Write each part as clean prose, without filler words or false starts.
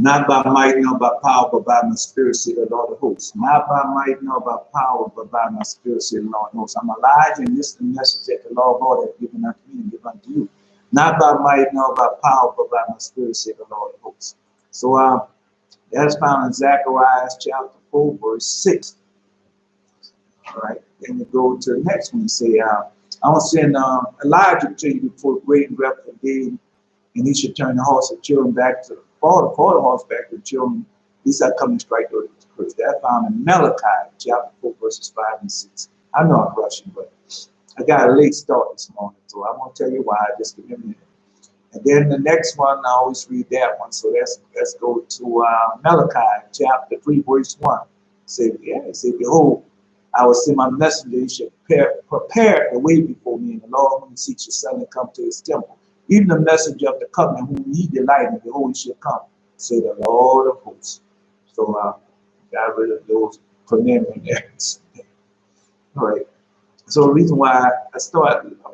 Not by might nor by power, but by my spirit, said the Lord of hosts. Not by might nor by power, but by my spirit, said the Lord of hosts. I'm Elijah, and this is the message that the Lord God has given unto me and given unto you. Not by might nor by power, but by my spirit, said the Lord of hosts. So that's found in Zechariah chapter 4, verse 6. All right. Then we go to the next one and say, I want to send Elijah to you before the great and dreadful day, and he should turn the hearts of children back to for the hearts back to the children. These are coming straight to the curse. That found in Malachi chapter 4, verses 5 and 6. I know I'm rushing, but I got a late start this morning, so I won't tell you why. Just give me a minute. And then the next one, I always read that one. So let's go to Malachi chapter 3, verse 1. Say, behold, I will send my messenger, he should prepare the way before me, and the Lord whom he seeks shall suddenly come to his temple. Even the messenger of the covenant whom ye delight in, behold, he shall come, say the Lord of hosts. So got rid of those preliminaries. All right. So the reason why I started, a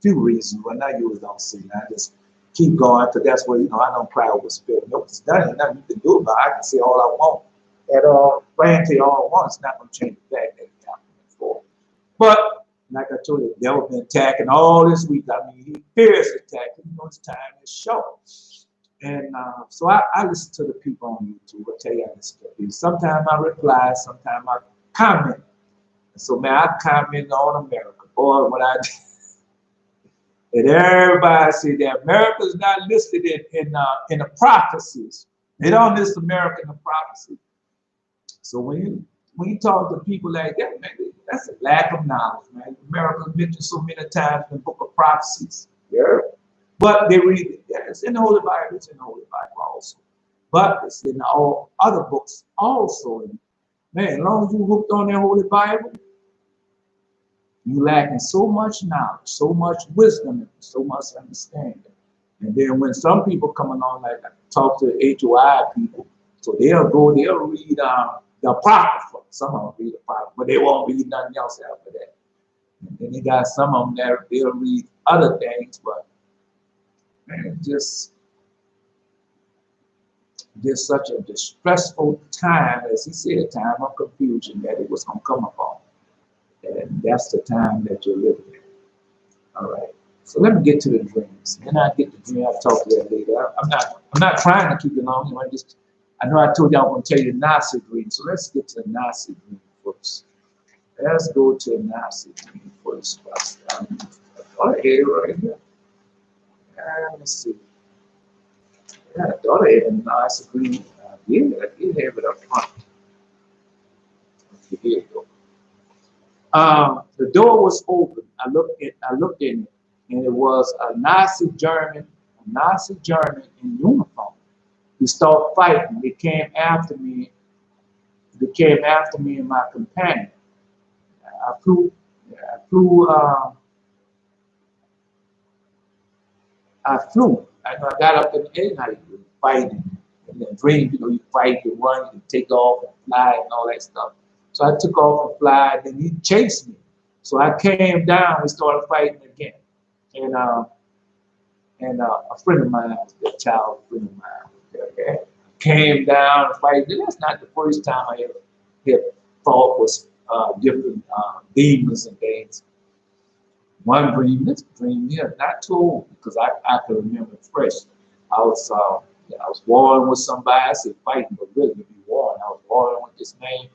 few reasons, but now you don't see. I just keep going, because that's where, I don't cry over spirit. Nope, it's done. There's nothing you can do about it. I can say all I want. And frankly, all I want is not going to change the fact that it's happening before. But like I told you, the devil been attacking all this week. I mean, he fears attacking. His time is short. And so I listen to the people on YouTube. I tell you, I listen to people. Sometimes I reply, sometimes I comment. So, man, I comment on America. Boy, when I and everybody say that America is not listed in the prophecies. They don't list America in the prophecy. So when you talk to people like that, man, that's a lack of knowledge, man. America is mentioned so many times in the book of prophecies. Yeah. But they read it. Yeah, it's in the Holy Bible. It's in the Holy Bible also. But it's in all other books also. And man, as long as you hooked on that Holy Bible, you lacking so much knowledge, so much wisdom, and so much understanding. And then when some people come along, like I talk to the HOI people, so they'll read the Apocrypha. Some of them read the Apocrypha, but they won't read nothing else after that. And then they got some of them that they'll read other things, but man, just such a distressful time, as he said, a time of confusion that it was going to come upon. And that's the time that you're living in. All right. So let me get to the dreams. Then I get the dream. I'll talk to that later. I'm not trying to keep it long. I know I told you I was going to tell you the Nazi dream. So let's get to the Nazi dream first. Let's go to the Nazi dream first. Right here. Let's see. Yeah, I thought I had a Nazi dream. Yeah, I did have it up front. Okay, here you go. The door was open. I looked in it, and it was a Nazi German in uniform. He started fighting. They came after me. And my companion. I flew. I got up in the air and I was fighting. And then dream, you fight, you run, you take off and fly and all that stuff. So I took off and fly, and he chased me. So I came down, we started fighting again. And a friend of mine, a child friend of mine, came down and fighting. And that's not the first time I ever fought with different demons and things. One dream, this dream here, not too old, because I can remember it fresh. I was warring with somebody. I said fighting, but really to be warring. I was warring with this man.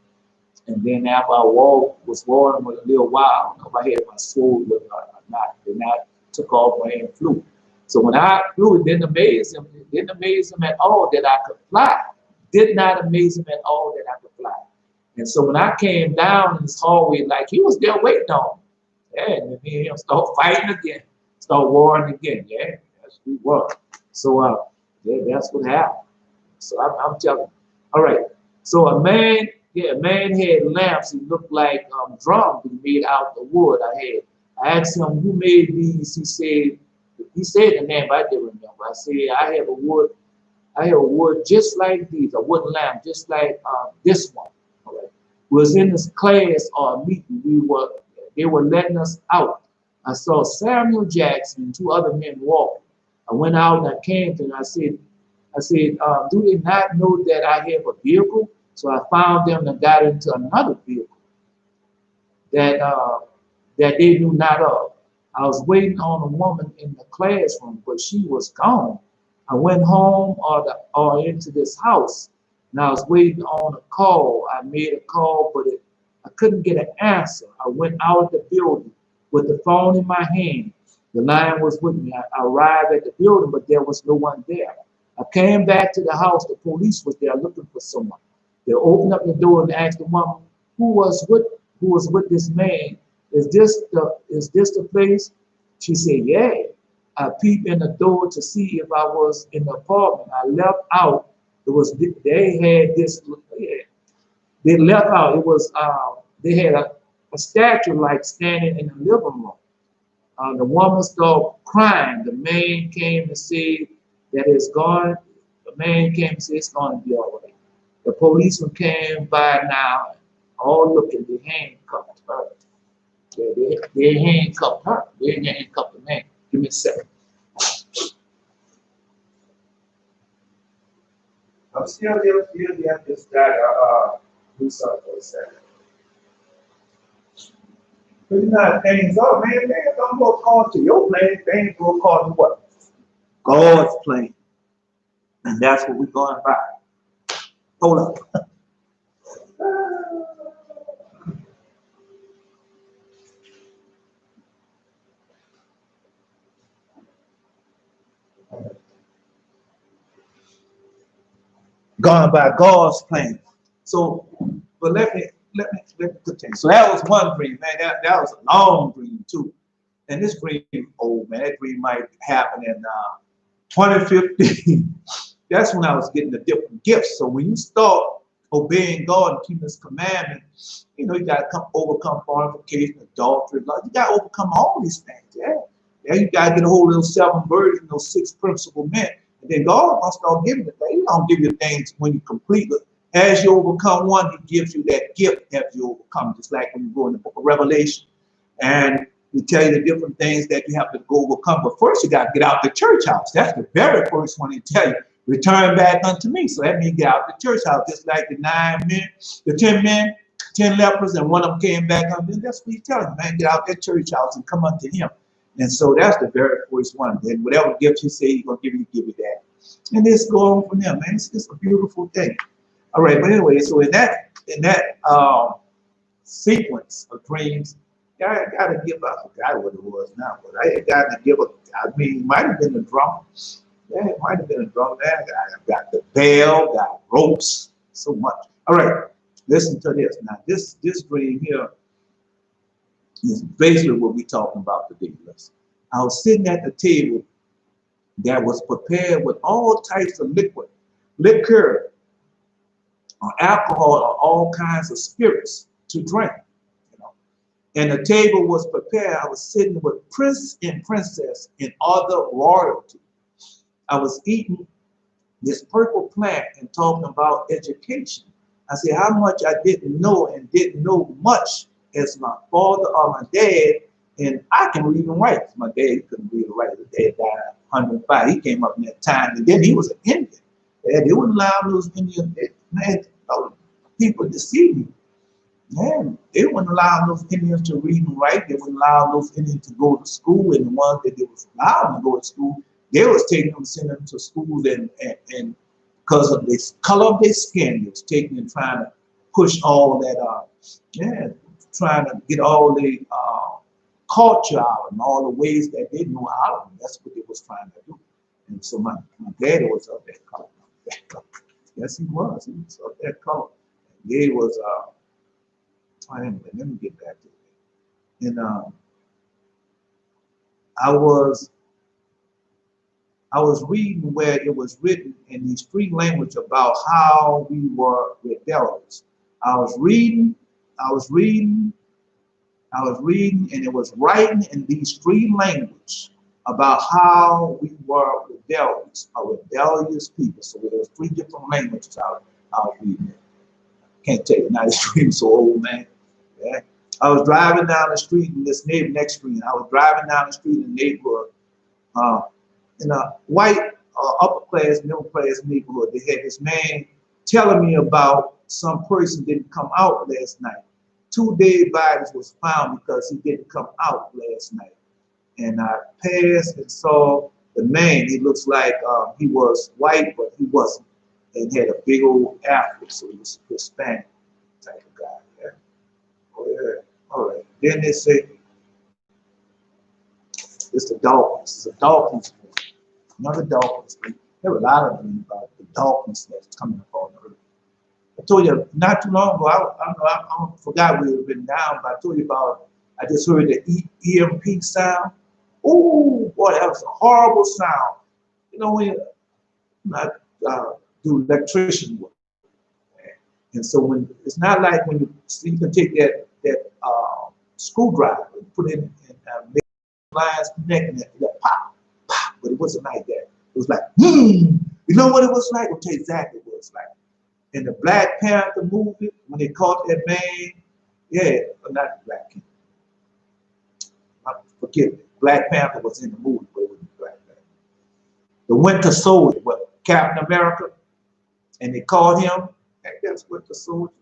And then after I was warring with a little while, I don't know if I had my sword with me or not. Then I took off and flew. So when I flew, it didn't amaze him. It didn't amaze him at all that I could fly. Did not amaze him at all that I could fly. And so when I came down in this hallway, like he was there waiting on me. Yeah, and me and him start fighting again, start warring again. Yeah, that's what we were. So that's what happened. So I'm telling you. All right. So a man had lamps. He looked like drums made out of the wood. I asked him who made these. He said the name, but I didn't remember. I said I have a wood just like these, a wooden lamp just like this one. All right. Was in this class or meeting. They were letting us out. I saw Samuel Jackson and two other men walking. I went out and I came to him and I said, I said, do they not know that I have a vehicle? So I found them and got into another vehicle that that they knew not of. I was waiting on a woman in the classroom, but she was gone. I went home or into this house, and I was waiting on a call. I made a call, but I couldn't get an answer. I went out of the building with the phone in my hand. The line was with me. I arrived at the building, but there was no one there. I came back to the house. The police was there looking for someone. They opened up the door and asked the woman who was with this man. Is this the place? She said, yeah. I peeped in the door to see if I was in the apartment. I left out. They had this. They left out. It was they had a statue like standing in the living room. The woman started crying. The man came and said that it's gone. The man came and said it's going to be all right. The policeman came by now, all looking. They handcuffed her. They handcuffed her. They handcuffed the man. Give me a second. I'm still there. This guy do something for a second. But you know, things are, man, they don't go according to your plan. They ain't go according to what? God's plan. And that's what we're going by. Hold up. Gone by God's plan. So, but let me continue. So that was one dream, man. That was a long dream too. And this dream, oh man, that dream might happen in 2015. That's when I was getting the different gifts. So when you start obeying God and keeping His commandments, you know, you got to overcome fornication, adultery. You got to overcome all these things. Yeah, yeah, you got to get a hold of those 7 virgins, those 6 principal men. And then God wants to start giving you things. He don't give you things when you complete it. As you overcome one, He gives you that gift after you overcome. Just like when you go in the book of Revelation and He tell you the different things that you have to go overcome. But first, you got to get out the church house. That's the very first one He tell you. Return back unto me. So that means get out the church house. Just like the 9 men, the 10 men, 10 lepers, and one of them came back unto Him. That's what He's telling you, man. Get out that church house and come unto Him. And so that's the very first one. And whatever gift He say He's going to give you that. And it's going on from there, man. It's just a beautiful thing. All right, but anyway, so in that sequence of dreams, I got to give up. I forgot what it was now, but I got to give up. I mean, it might have been a drum. Yeah, it might have been a drum there. I got the bell, got ropes, so much. All right, listen to this. Now, this dream here is basically what we're talking about today. Listen. I was sitting at the table that was prepared with all types of liquor, or alcohol, or all kinds of spirits to drink. You know, and the table was prepared. I was sitting with prince and princess and other royalty. I was eating this purple plant and talking about education. I said how much I didn't know and didn't know much as my father or my dad. And I can read and write. My dad couldn't read and write. His dad died at 105. He came up in that time. And then he was an Indian. They wouldn't allow those Indian people to deceive you. Man, they wouldn't allow those Indians to read and write. They wouldn't allow those Indians to go to school. And the ones that they was allowed to go to school, they was taking them, sending them to schools, and because of the color of their skin, they was taking and trying to push all that, trying to get all the culture out and all the ways that they knew out of them. That's what they was trying to do. And so my daddy was of that color. Yes, he was. He was of that color. And he was, anyway, let me get back to it. And I was reading where it was written in these 3 languages about how we were rebellious. I was reading, and it was writing in these 3 languages about how we were rebellious, a rebellious people. So there was 3 different languages I was reading it. Can't tell you now, this dream's so old, man. Yeah. I was driving down the street in this neighbor next street. I was driving down the street in the neighborhood, and a white upper class, middle class neighborhood. They had this man telling me about some person didn't come out last night. 2 dead bodies was found because he didn't come out last night. And I passed and saw the man. He looks like he was white, but he wasn't, and had a big old afro, so he was Hispanic type of guy. Yeah. Oh yeah. All right. Then they say it's the Dolphins. It's a Dolphins movie. Another Dolphins movie. There were a lot of them about the Dolphins that's coming up on the earth. I told you not too long ago. I forgot we had been down, but I told you about. I just heard the EMP sound. Oh boy, that was a horrible sound. You know when you do electrician work, and so when it's not like when you can take that screwdriver and put it in and make lines connecting it, that pop, pop, but it wasn't like that. It was like, You know what it was like? I'll tell you exactly what it was like. In the Black Panther movie, when they caught that man, yeah, but not Black Panther. Forgive me. Black Panther was in the movie, but it wasn't Black Panther. The Winter Soldier, what, Captain America, and they called him, and guess what, the soldier?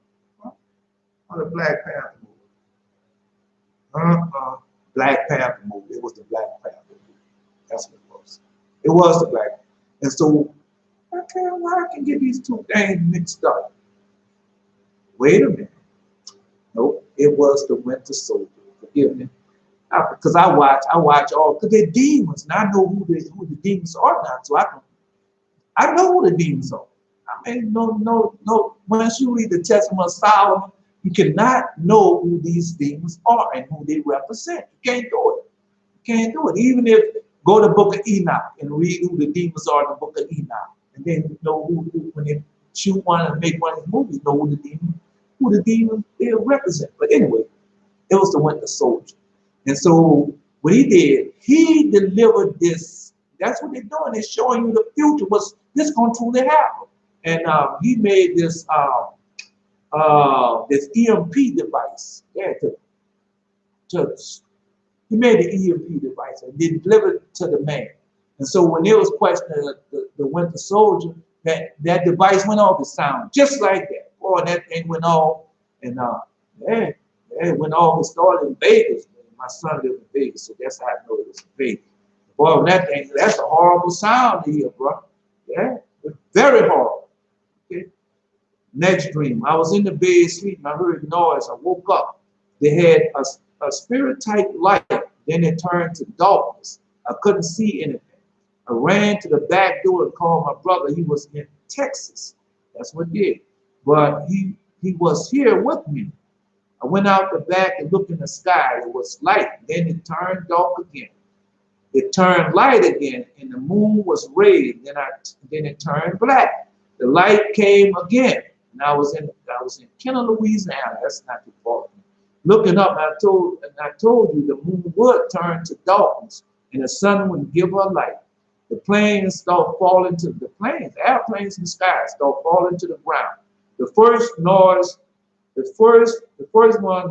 On the Black Panther movie. Black Panther movie. It was the Black Panther movie. That's what it was. It was the Black. And so, why I can get these two things mixed up? Wait a minute. Nope, it was the Winter Soldier. Forgive me. Because I watch all, because they're demons, and I know who the demons are now, so I know who the demons are. I mean, no. Once you read the Testament of Solomon, you cannot know who these demons are and who they represent. You can't do it. You can't do it. Even if go to the book of Enoch and read who the demons are in the book of Enoch, and then know who when they shoot one and make one of these movies, know who the demons they represent. But anyway, it was the Winter Soldier. And so what he did, he delivered this. That's what they're doing. They're showing you the future. Was this going to truly happen? And he made this EMP device. Yeah, he made the EMP device and delivered it to the man. And so when there was questioning the Winter Soldier, that device went off. It sounded just like that. Boy, that thing went off, and it went off. It started in Vegas. My son lived in Vegas, so that's how I know it was in Vegas. Boy, that's a horrible sound to hear, bro. Yeah, it's very horrible. Okay. Next dream, I was in the bed sleeping. I heard noise. I woke up. They had a spirit-type light. Then it turned to darkness. I couldn't see anything. I ran to the back door and called my brother. He was in Texas. That's what he did. But he was here with me. I went out the back and looked in the sky. It was light. Then it turned dark again. It turned light again, and the moon was red. Then it turned black. The light came again, and I was in Kenner, Louisiana. That's not too far. Looking up, I told you the moon would turn to darkness, and the sun would give her light. The planes start falling to the planes, airplanes in the sky start falling to the ground. The first one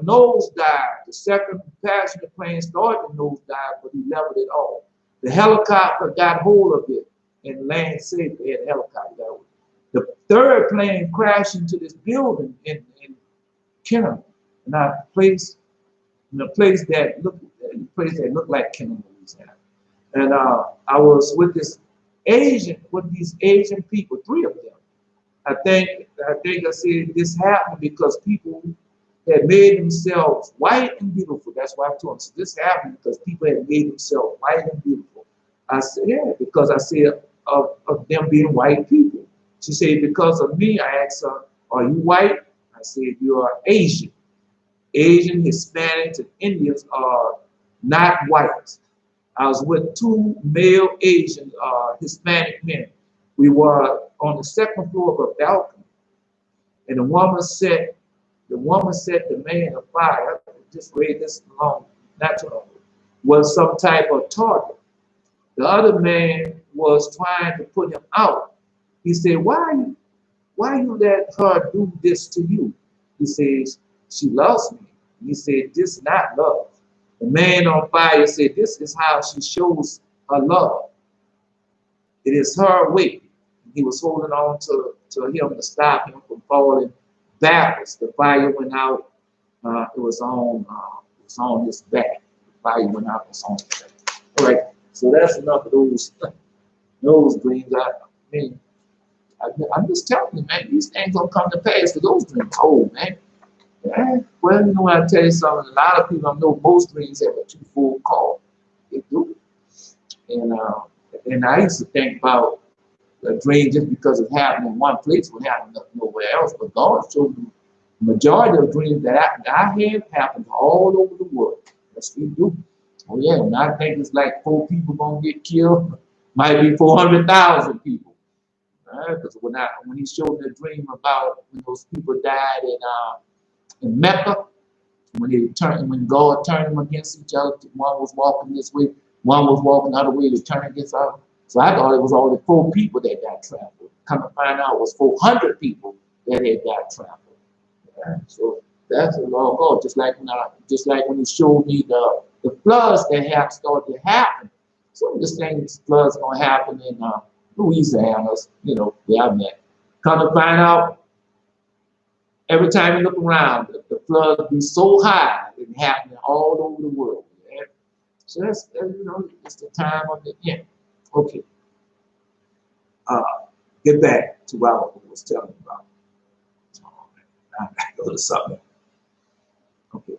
nosedived. The second passenger plane started to nosedive, but he leveled it off. The helicopter got hold of it and landed safely. They had a helicopter. The third plane crashed into this building in Kenner, in a place that looked like Kenner, Louisiana. And I was with these Asian people, 3 of them. I think I said this happened because people had made themselves white and beautiful. That's why I told them. So this happened because people had made themselves white and beautiful. I said, yeah, because I said of them being white people. She said, because of me. I asked her, are you white? I said, you are Asian. Asian, Hispanics, and Indians are not white. I was with 2 male Asian Hispanic men. We were on the second floor of a balcony, and the woman set the man afire. I just read this long, not too long, was some type of target. The other man was trying to put him out. He said, why you let her do this to you? He says, she loves me. He said, this is not love. The man on fire said, this is how she shows her love. It is her way. He was holding on to him to stop him from falling backwards. The fire went out. It was on his back. The fire went out. It was on his back. All right. So that's enough of those dreams. I mean, I'm just telling you, man, these things don't come to pass for those dreams. Oh, man. Yeah. Well, you know, I tell you something. A lot of people, I know most dreams have a twofold call. They do. And I used to think about a dream just because it happened in one place would happen nowhere else. But God showed me the majority of dreams that I have happened all over the world. Yes, we do. Oh yeah, and I think it's like 4 people gonna get killed. Might be 400,000 people. Because when he showed me a dream about when those people died in Mecca, when God turned them against each other, one was walking this way, one was walking the other way to turn against other. So I thought it was only 4 people that got trampled. Come to find out, it was 400 people that had got trampled. Yeah. So that's a long goal. Just like when he showed me the floods that have started to happen. So this thing, floods gonna happen in Louisiana, you know, where I'm at. Come to find out, every time you look around, the floods be so high, it happening all over the world. Yeah? So that's, you know, it's the time of the end. Okay. Get back to what I was telling you about. I gotta go to something. Okay.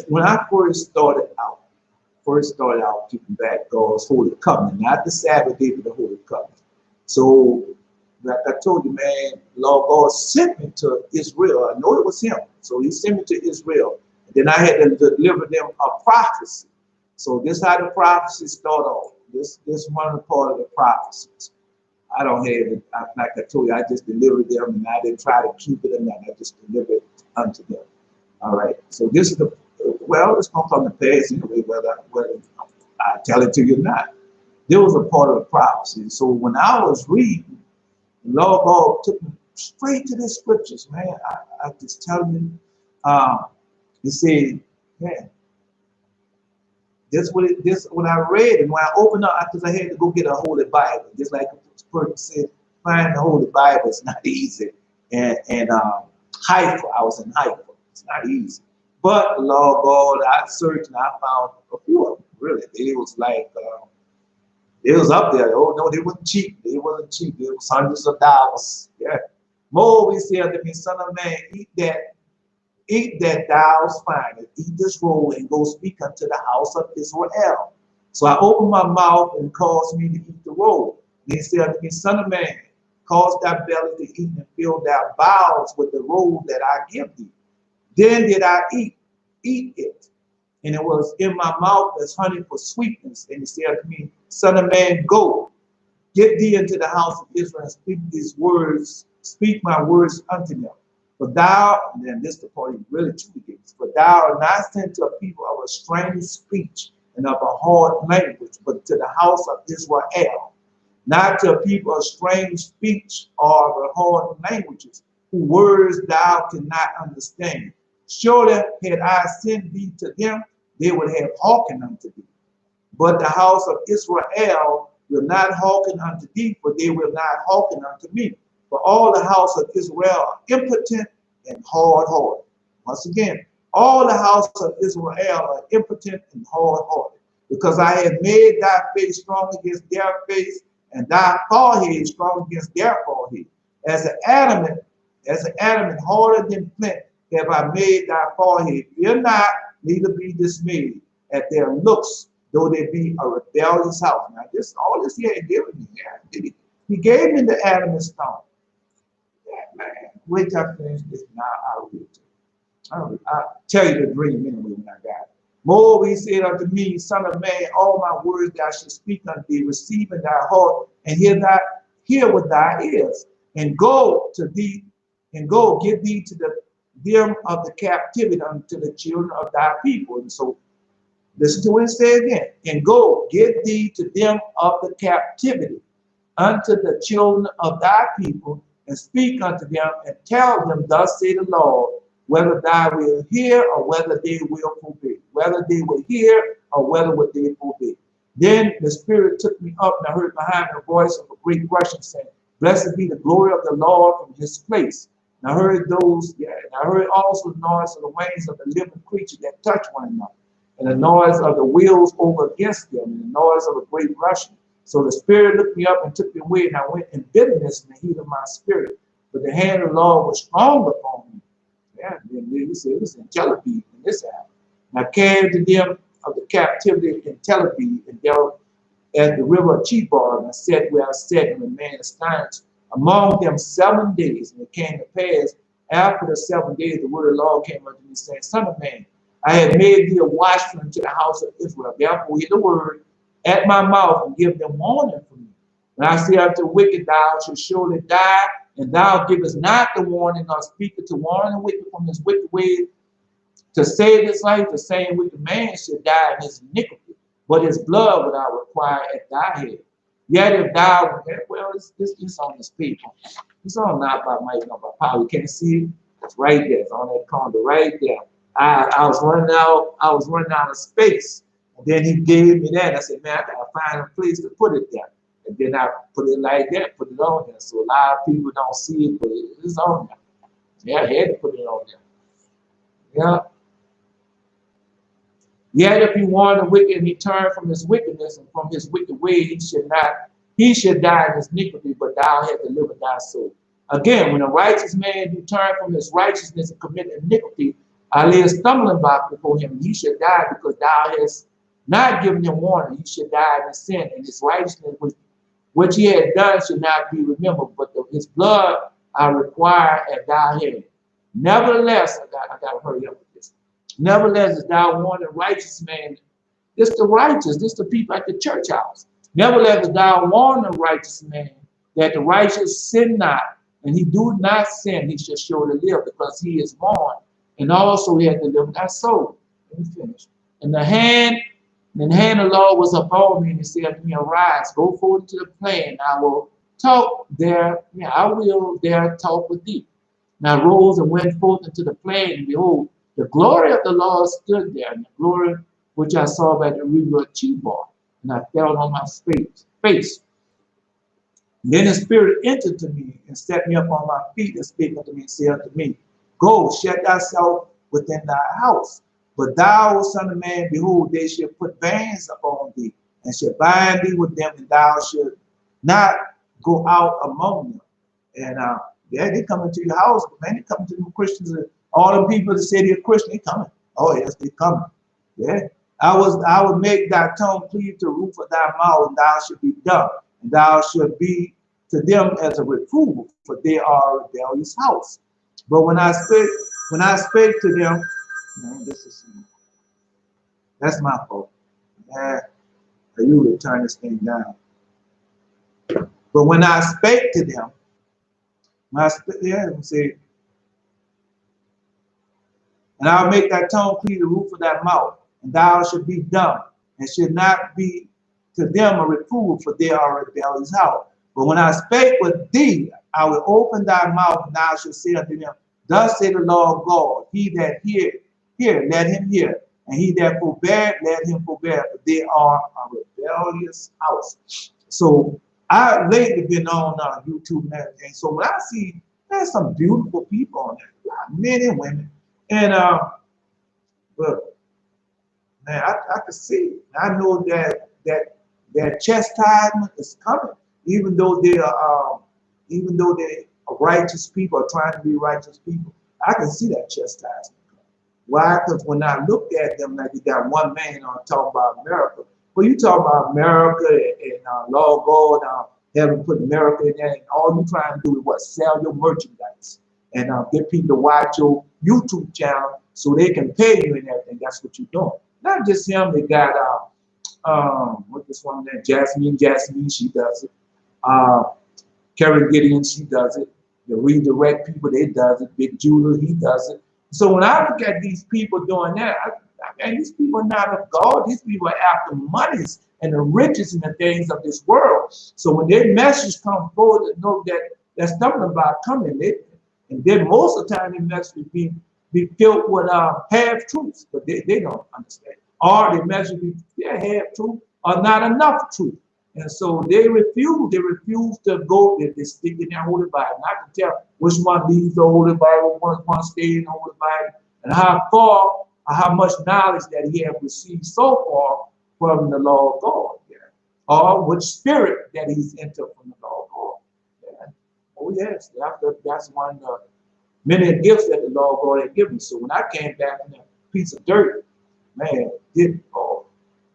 When I first started out keeping back God's holy covenant, not the Sabbath day, but the holy covenant. So, like I told you, man, Lord God sent me to Israel. I know it was him. So he sent me to Israel. And then I had to deliver them a prophecy. So this is how the prophecy start off. This one part of the prophecies. I don't have it. Like I told you, I just delivered them and I didn't try to keep it or nothing. I just delivered it unto them. All right. So this is it's going to come to pass anyway, whether I tell it to you or not. There was a part of the prophecy. So when I was reading, the Lord God took me straight to the scriptures, man. I just tell you, he said, man, this when I read and when I opened up, because I had to go get a Holy Bible, just like the person said, find the Holy Bible is not easy. And Haifa, I was in Haifa. It's not easy. But Lord God, I searched and I found a few of them. Really, it was like it was up there. Oh no, they wasn't cheap. They wasn't cheap. It was hundreds of dollars. Yeah. More we said to me, son of man, eat that thou's finest, eat this roll and go speak unto the house of Israel. So I opened my mouth and caused me to eat the roll. And he said to me, son of man, cause thy belly to eat and fill thy bowels with the roll that I give thee. Then did I eat it. And it was in my mouth as honey for sweetness. And he said to me, son of man, go, get thee into the house of Israel and speak these words, speak my words unto them. For thou, and then this the part he really truly gives, for thou art not sent to a people of a strange speech and of a hard language, but to the house of Israel, not to a people of strange speech or of hard languages, whose words thou cannot understand. Surely had I sent thee to them, they would have hearkened unto thee. But the house of Israel will not hearken unto thee, for they will not hearken unto me. For all the house of Israel are impotent and hard-hearted. Once again, all the house of Israel are impotent and hard-hearted, because I have made thy face strong against their face, and thy forehead strong against their forehead. As an adamant harder than flint, have I made thy forehead. Fear not, neither be dismayed at their looks, though they be a rebellious house. Now, all this he had given me here. He gave me the adamant stone. Yeah, man. Wait till I finish this. Now I'll read it. I'll tell you the dream anyway when I got it. Moreover, he said unto me, son of man, all my words that I should speak unto thee, receive in thy heart, and hear with thy ears, and go to thee, and go give thee to them of the captivity unto the children of thy people. And so listen to what it says again. And go, give thee to them of the captivity unto the children of thy people, and speak unto them, and tell them, thus say the Lord, whether thou wilt hear or whether they will forbid. Whether they will hear or whether they forbid. Then the Spirit took me up, and I heard behind me a voice of a great rushing saying, Blessed be the glory of the Lord from his place. And I heard and I heard also the noise of the wings of the living creatures that touch one another, and the noise of the wheels over against them, and the noise of a great rushing. So the Spirit looked me up and took me away, and I went in bitterness in the heat of my spirit. But the hand of the Lord was strong upon me. Yeah, he said, it was in Tel Aviv in this hour. And I carried to them of the captivity in Tel Aviv, and dealt at the river of Chebar, and I sat where I sat, and remained astonished among them 7 days. And it came to pass, after the 7 days, the word of the Lord came unto me, saying, Son of man, I have made thee a watchman to the house of Israel. Therefore hear the word at my mouth, and give them warning from me. And I say unto the wicked, thou shalt surely die, and thou givest not the warning, nor speakest to warn the wicked from his wicked ways, to save his life. The same wicked man should die in his iniquity, but his blood would I require at thy head. Yet if thou, well, it's on this paper. It's on not by might, not by power. You can't see it. It's right there. It's on that corner right there. I was running out of space. And then he gave me that. I said, man, I gotta find a place to put it there. And then I put it like that, put it on there. So a lot of people don't see it, but it's on there. Yeah, I had to put it on there. Yeah. Yet if he warned the wicked, and he turned from his wickedness and from his wicked way, he should die in his iniquity, but thou hast delivered thy soul. Again, when a righteous man do turn from his righteousness and commit iniquity, I lay a stumbling block before him, and he should die, because thou hast not given him warning. He should die in his sin, and his righteousness which he had done should not be remembered, but his blood I require at thy head. Nevertheless, I got to hurry up with this. Nevertheless, as thou warn a righteous man, this the righteous, this the people at the church house. Nevertheless, as thou warn a righteous man, that the righteous sin not, and he do not sin, he shall surely live, because he is born, and also he had delivered thy soul. Let me finish. And the hand of the Lord was upon me, and he said unto me, Arise, go forth to the plain, I will talk there, I will there talk with thee. And I rose and went forth into the plain, and behold, the glory of the Lord stood there, and the glory which I saw by the river of Chebar, and I fell on my face. And then the Spirit entered to me, and set me up on my feet, and spake unto me, and said unto me, Go, shut thyself within thy house. But thou, son of man, behold, they shall put bands upon thee, and shall bind thee with them, and thou shalt not go out among them. And yeah, they come into your house, but man, they come to the Christians. All the people that say they're Christian, they coming. Oh yes, they coming. Yeah. I would make thy tongue cleave to the roof of thy mouth, and thou shalt be dumb, and thou shalt be to them as a reproof, for they are a rebellious house. But when I spake to them, man, that's my fault. Man, you would turn this thing down. But when I spake to them, say, and I'll make thy tongue cleave the roof of thy mouth, and thou shalt be dumb, and should not be to them a reproof, for they are a rebellious house. But when I spake with thee, I will open thy mouth, and thou shalt say unto them, Thus say the Lord God, he that hear, let him hear, and he that forbear, let him forbear, for they are a rebellious house. So I lately been on YouTube and everything. So when I see there's some beautiful people on there, men and women, and look, man, I can see. I know that chastisement is coming, even though they are righteous people, are trying to be righteous people. I can see that chastisement. Why? Because when I look at them, like you got one man on talking about America. Well, you talk about America and Lord God, having put America in there, and all you trying to do is what? Sell your merchandise and get people to watch your YouTube channel so they can pay you and everything. That's what you're doing. Not just him. They got what this one there, Jasmine, she does it. Karen Gideon, she does it. The redirect people, they does it. Big Judah, he does it. So when I look at these people doing that, and these people are not of God. These people are after monies and the riches and the things of this world. So when their message come forward, they know that stumbling block coming. And then most of the time, their message be filled with half truths, but they don't understand. Or their message be half truth, are not enough truth. And so they refuse to go, they stick in their Holy Bible. And I can tell which one leaves the Holy Bible, which one stays in the Holy Bible, and how far or how much knowledge that he has received so far from the law of God. Yeah. Or which spirit that he's entered from the law of God. Yeah. Oh yes, that's one of the many gifts that the law of God had given. So when I came back in a piece of dirt, man,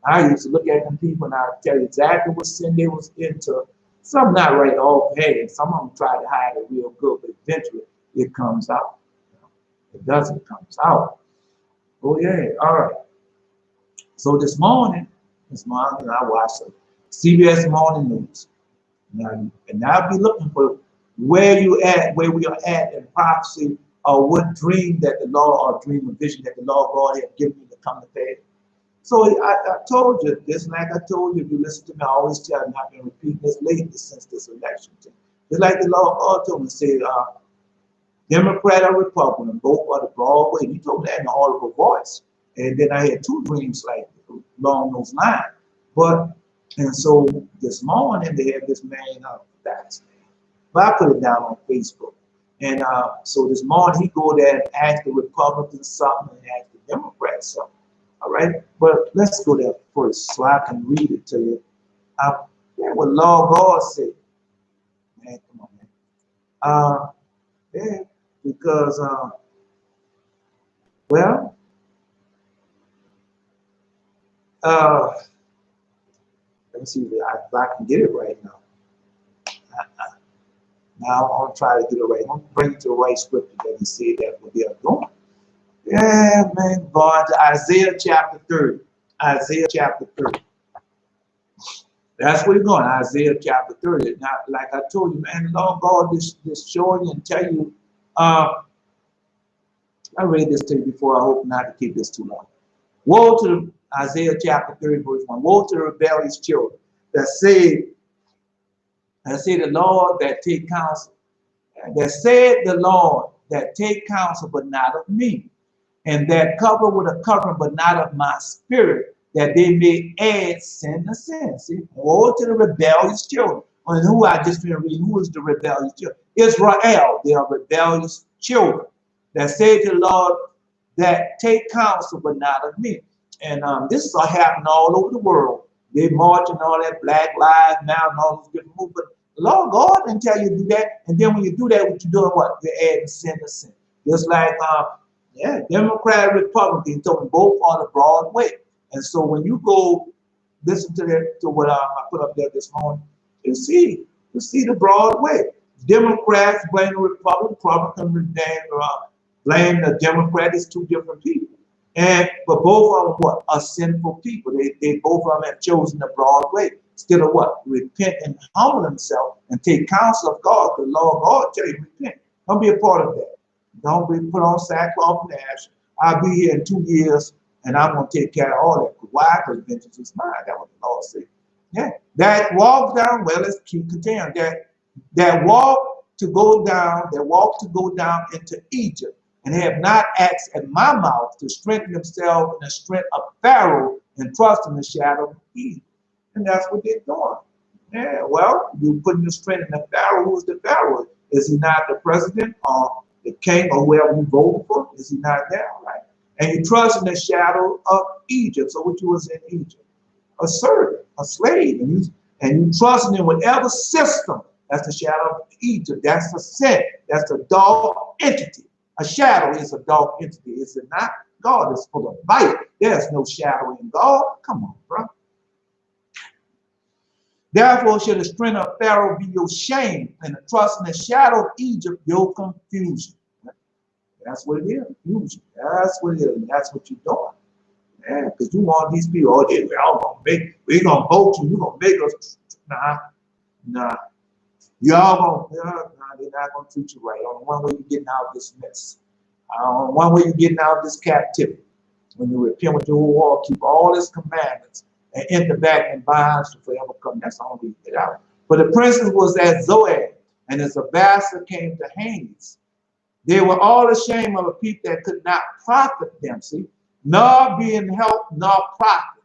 I used to look at them people and I'd tell you exactly what sin they was into. Some not right off hand. Some of them try to hide it real good, but eventually it comes out. It doesn't come out. Oh yeah, all right. So this morning I watched the CBS Morning News. And I'll be looking for where we are at in prophecy, or what dream that the law or dream or vision that the law of God had given you to come to pass. So I told you this, like I told you, if you listen to me, I always tell you, I've been repeating this lately since this election. It's like the law of God told me, say, Democrat or Republican, both are the broad way. He told me that in an audible voice. And then I had two dreams like along those lines. And so this morning they had this man, but I put it down on Facebook. And so this morning he go there and ask the Republicans something and ask the Democrats something. All right, but let's go there first so I can read it to you. What Lord God said. Man, come on, man. Because, well, let me see if I can get it right now. Now I'm going to try to get it right. I'm going to bring it to the right scripture that he said that what they are doing. Yeah, man, going to Isaiah chapter 30. Isaiah chapter 30. That's where you're going, Isaiah chapter 30. Now, like I told you, man, Lord God just showing you and tell you, I read this to you before, I hope not to keep this too long. Woe to Isaiah chapter 30, verse 1. Woe to the rebellious children that say the Lord that take counsel. That said the Lord that take counsel, but not of me. And that cover with a covering, but not of my spirit, that they may add sin to sin. See, woe to the rebellious children. And who I just been reading, who is the rebellious children? Israel, they are rebellious children that say to the Lord that take counsel, but not of me. And this is happening all over the world. They marching all that Black Lives Matter and all those different movements. But the Lord God didn't tell you to do that. And then when you do that, what you're doing, what? You're adding sin to sin. Just like Democrat, Republican, told them both on the broad way. And so when you go listen to what I put up there this morning, you see the broad way. Democrats blame the Republicans blame the Democrats. It's two different people. But both of them what? Are sinful people. They both of them have chosen the broad way. Instead of what? Repent and humble themselves and take counsel of God. The law of God tell you repent. Don't be a part of that. Don't be put on sackcloth and ash. I'll be here in 2 years and I'm going to take care of all that. Why? Because vengeance is mine. That's what the Lord said. Yeah. That walk down, well, let's keep continuing. That walk to go down into Egypt and have not asked at my mouth to strengthen themselves in the strength of Pharaoh and trust in the shadow of Egypt. And that's what they're doing. Yeah, well, you putting your strength in the Pharaoh. Who's the Pharaoh? Is he not the president or the king or whoever you voted for? Is he not there, right? And you trust in the shadow of Egypt. So what you was in Egypt? A servant, a slave. And you trust in whatever system. That's the shadow of Egypt. That's a sin. That's a dark entity. A shadow is a dark entity. Is it not? God is full of light. There's no shadow in God. Come on, bro. Therefore shall the strength of Pharaoh be your shame, and the trust in the shadow of Egypt your confusion. That's what it is, confusion. That's what it is, and that's what you're doing. Yeah, because you want these people, we're gonna vote you, you're gonna make us. Nah. Y'all gonna, they're not gonna treat you right. On one way you're getting out of this mess. On one way you're getting out of this captivity. When you repent with your whole heart, keep all his commandments, and enter back in bonds to forever come. That's the only way you get out. But the princes was at Zoan, and his ambassador came to Hades. They were all ashamed of a people that could not profit them, see, nor being helped, nor profit.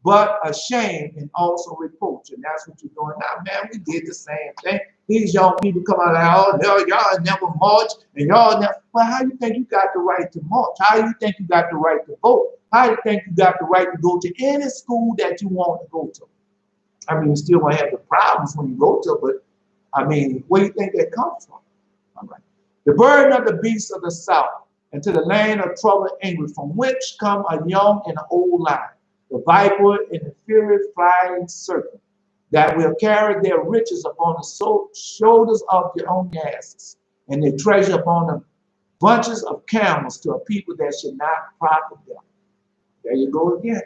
but a shame and also reproach. And that's what you're doing now, man. We did the same thing. These young people come out like, oh, no, y'all never march, and y'all never. Well, how you think you got the right to march? How you think you got the right to vote? How you think you got the right to go to any school that you want to go to? I mean, you still gonna have the problems when you go to, but I mean, where do you think that comes from? All right. The burden of the beasts of the south, and to the land of trouble and anguish, from which come a young and an old lion, the viper and the furious flying serpent, that will carry their riches upon the shoulders of their own asses, and their treasure upon the bunches of camels, to a people that should not profit them. There you go again.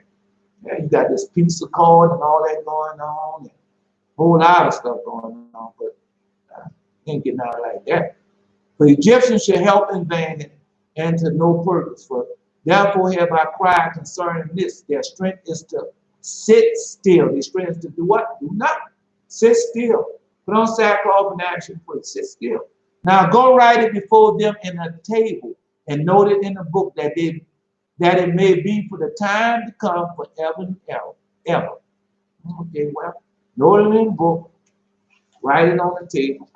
Yeah, you got this piece of cord and all that going on, and a whole lot of stuff going on, but ain't getting out like that. For Egyptians shall help in vain and to no purpose. For therefore have I cried concerning this. Their strength is to sit still. Their strength is to do what? Do nothing. Sit still. Put on sackcloth and action for it. Sit still. Now go write it before them in a table and note it in a book, that it may be for the time to come forever and ever. Okay, well, note it in a book, write it on the table.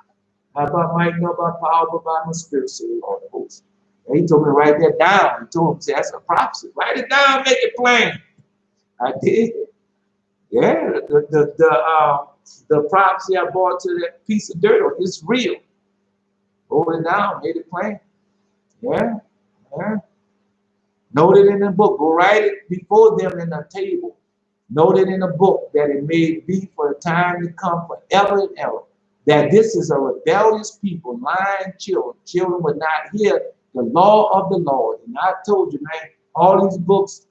Not by might, not by power, but by my spirit, say the Lord of hosts. And he told me to write that down. He told me, that's a prophecy. Write it down, make it plain. I did. Yeah, the prophecy I brought to that piece of dirt, it's real. Wrote it down, made it plain. Yeah, yeah. Note it in the book. Go write it before them in a table. Note it in a book, that it may be for the time to come forever and ever. That this is a rebellious people, lying children. Children would not hear the law of the Lord. And I told you, man, all these books,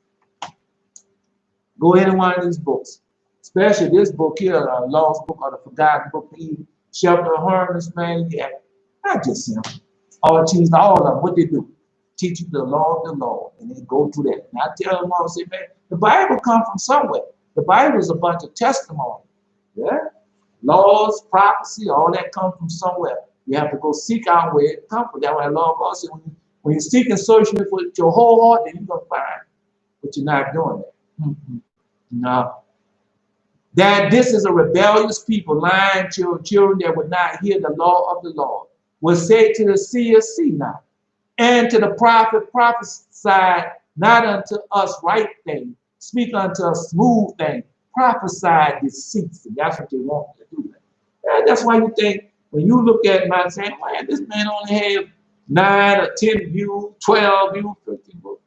go into one of these books, especially this book here, the Lost Book or the Forgotten Book, Shelter of Hermes, man. Yeah, not just him. All of them, what they do, teach you the law of the Lord, and then go through that. And I tell them all, say, man, the Bible comes from somewhere. The Bible is a bunch of testimony. Yeah. Laws, prophecy, all that comes from somewhere. You have to go seek out where it comes from. That's why the Lord God said, when you seek and search with your whole heart, then you're going to find. But you're not doing that. No. That this is a rebellious people, lying children that would not hear the law of the Lord, will say to the seer, see not, and to the prophet, prophesy not unto us right thing, speak unto us smooth thing, prophesy deceits. And that's what they want to do. And that's why you think, when you look at him and say, man, this man only have 9 or 10 views, 12 views, 15 views.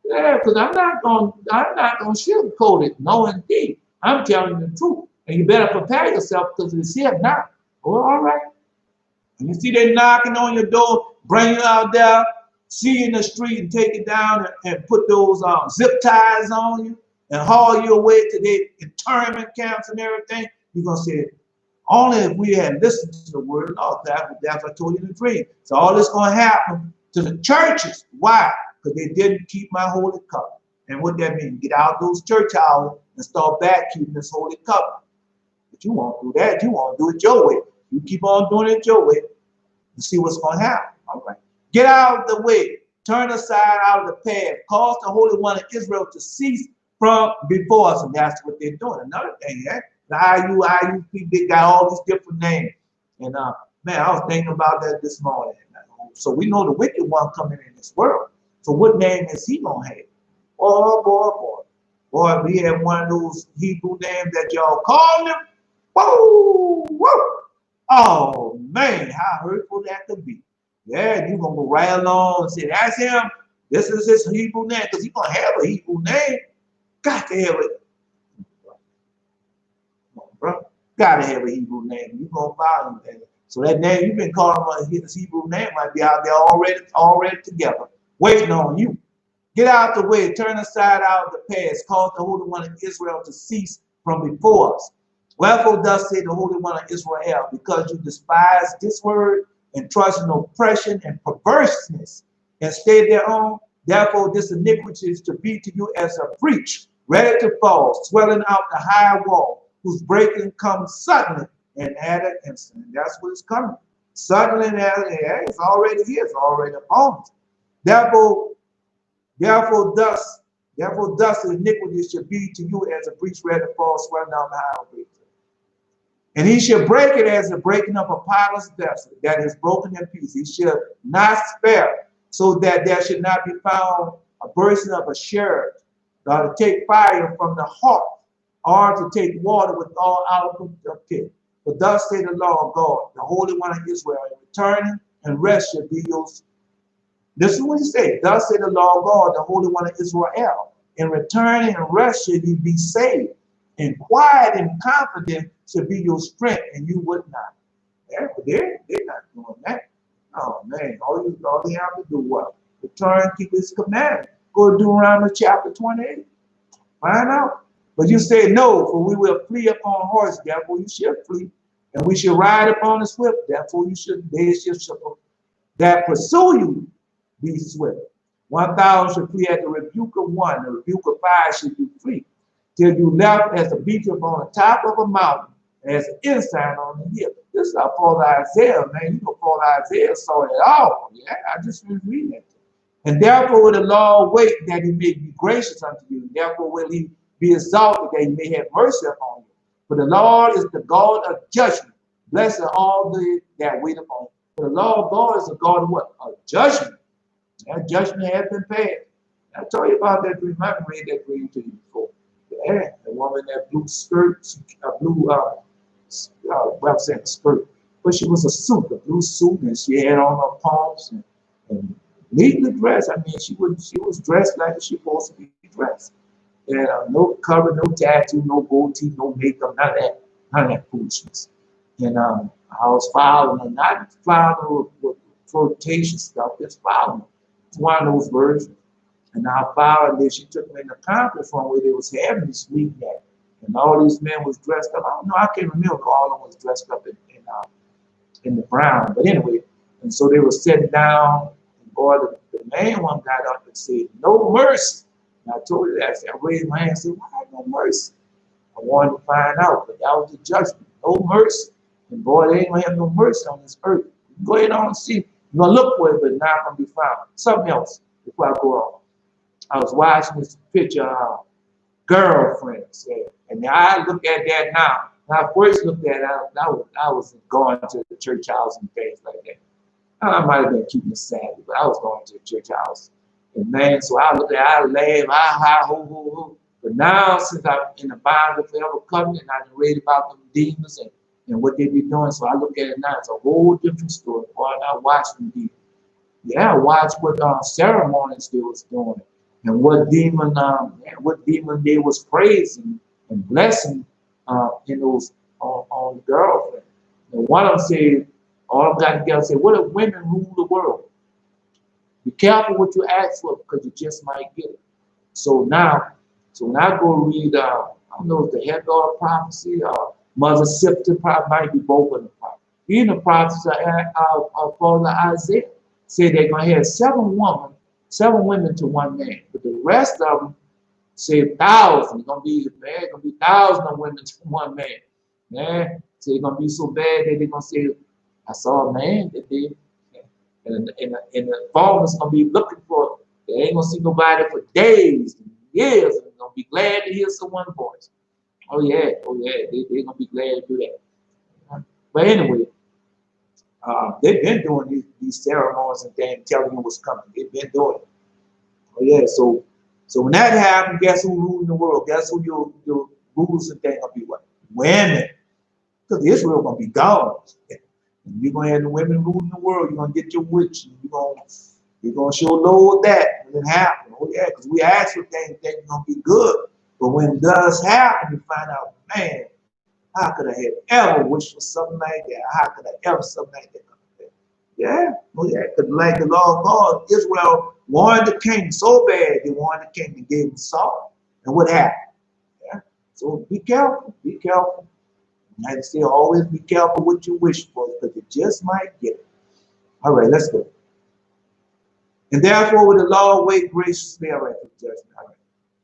Yeah, because I'm not gonna sugarcoat it. No, indeed. I'm telling you the truth. And you better prepare yourself, because it's here now. Oh, all right. And you see they knocking on your door, bring you out there, see you in the street and take it down and put those zip ties on you and haul you away to their internment camps and everything. You're going to say, only if we had listened to the word of God. That's what I told you in the dream. So all this going to happen to the churches. Why? Because they didn't keep my holy covenant. And what that means, get out those church houses and start back keeping this holy covenant. But you won't do that. You won't do it your way. You keep on doing it your way. You see what's going to happen. All right. Get out of the way. Turn aside out of the path. Cause the Holy One of Israel to cease from before us. And that's what they're doing. Another thing, the IU people, they got all these different names. And man, I was thinking about that this morning. So we know the wicked one coming in this world. So what name is he going to have? Oh, boy. Boy, we have one of those Hebrew names that y'all call him. Whoa, whoa. Oh, man, how hurtful that could be. Yeah, you're going to go right along and say, that's him. This is his Hebrew name, because he's going to have a Hebrew name. Got to have it. Come on, bro. Got to have a Hebrew name. You're going to follow him. So that name you've been calling his Hebrew name might be out there already together, waiting on you. Get out the way. Turn aside out of the past. Cause the Holy One of Israel to cease from before us. Wherefore thus say the Holy One of Israel, because you despise this word and trust in oppression and perverseness and stay thereon, therefore this iniquity is to be to you as a breach, ready to fall, swelling out the high wall, whose breaking comes suddenly and at an instant. And that's what is coming. Suddenly and at an instant. It's already here. It's already upon us. Therefore thus Therefore, thus iniquity shall be to you as a breach ready to fall swelling down the highway. And he shall break it as the breaking of a potter's vessel that is broken in pieces. He shall not spare, so that there should not be found a bursting of a sherd, to take fire from the hearth, or to take water with all out of the pit. But thus say the Lord God, the Holy One of Israel, and returning and rest shall be yours. This is what he said. Thus say the Lord God, the Holy One of Israel, in returning and rest shall you be saved, and quiet and confident shall be your strength, and you would not. Yeah, but they're not doing that. Oh man, all they have to do what? Return, keep his commandment. Go to Deuteronomy chapter 28. Find out. But you say no, for we will flee upon horse, therefore you shall flee, and we shall ride upon the swift, therefore you should they shall that pursue you be swift. 1,000 shall flee at the rebuke of one, the rebuke of 5 shall you flee, till you left as a beacon on the top of a mountain, and as an ensign on the hill. This is our father Isaiah, man. You know, father Isaiah saw it all. Yeah, I just was reading it. And therefore will the Lord wait that he may be gracious unto you. Therefore will he be exalted that he may have mercy upon you. For the Lord is the God of judgment. Blessed are all they that wait upon him. For the Lord God is a God of what? Of judgment. That judgment has been passed. I told you about that dream. I read that dream to you before. Yeah, the woman that blue skirt, well, saying skirt, but she was a suit, a blue suit, and she had on her palms and neatly dressed. I mean, she was dressed like she was supposed to be dressed. And no cover, no tattoo, no goatee, no makeup, none of that foolishness. And I was following her, not following her with flirtation stuff, just following her. It's one of those versions. And I followed her. She took me in the conference room where they was having this meeting at. And all these men was dressed up. I don't know, I can't remember all of them was dressed up in the brown. But anyway, and so they were sitting down, and boy, the main one got up and said, "No mercy." And I told her that. I raised my hand and said, "Why no mercy?" I wanted to find out, but that was the judgment. No mercy. And boy, they ain't gonna have no mercy on this earth. You go ahead on and see. You're gonna look for it, but not gonna be found. Something else before I go on. I was watching this picture of girlfriends, and I look at that now. When I first looked at it, I was going to the church house and things like that. I might have been keeping it Saturday, but I was going to the church house. And man, so I look at it, I laugh, ho. But now, since I'm in the Bible forever covenant, I read about them demons and what they be doing. So I look at it now, it's a whole different story. Boy, I watched them demons. Yeah, I watched what ceremonies they was doing. And what demon they was praising and blessing in those on the girlfriend. And one of them said, all of them got together and said, "What if women rule the world? Be careful what you ask for because you just might get it." So when I go read, I don't know if the head God prophecy or Mother Sipton probably might be both of them. Even the prophets of Father Isaiah say they're gonna have 7 women to 1 man, but the rest of them say 1,000. It's gonna be thousands of women to 1 man. Man, so it's gonna be so bad that they're gonna say, "I saw a man that did," and the farmer's gonna be looking for. They ain't gonna see nobody for days and years, and they're gonna be glad to hear someone's voice. Oh yeah, they're gonna be glad to do that. But anyway. They've been doing these ceremonies and things, telling you what's coming. They've been doing it. Oh yeah, so when that happens, guess who ruling the world? Guess who your rulers and things gonna be? What? Women. Because Israel gonna be gone. And you're gonna have the women ruling the world. You're gonna get your witch. You're gonna show Lord that when it happens. Oh yeah, because we ask for things that are gonna be good, but when it does happen, you find out, man. How could I have ever wished for something like that? How could I ever something like that? Yeah, well, yeah, because like the Lord God, Israel wanted the king so bad, they wanted the king and gave him Saul. And what happened? Yeah. So be careful, be careful. And I say always be careful what you wish for, because you just might get it. All right, let's go. And therefore will the Lord wait graciously for judgment. All right.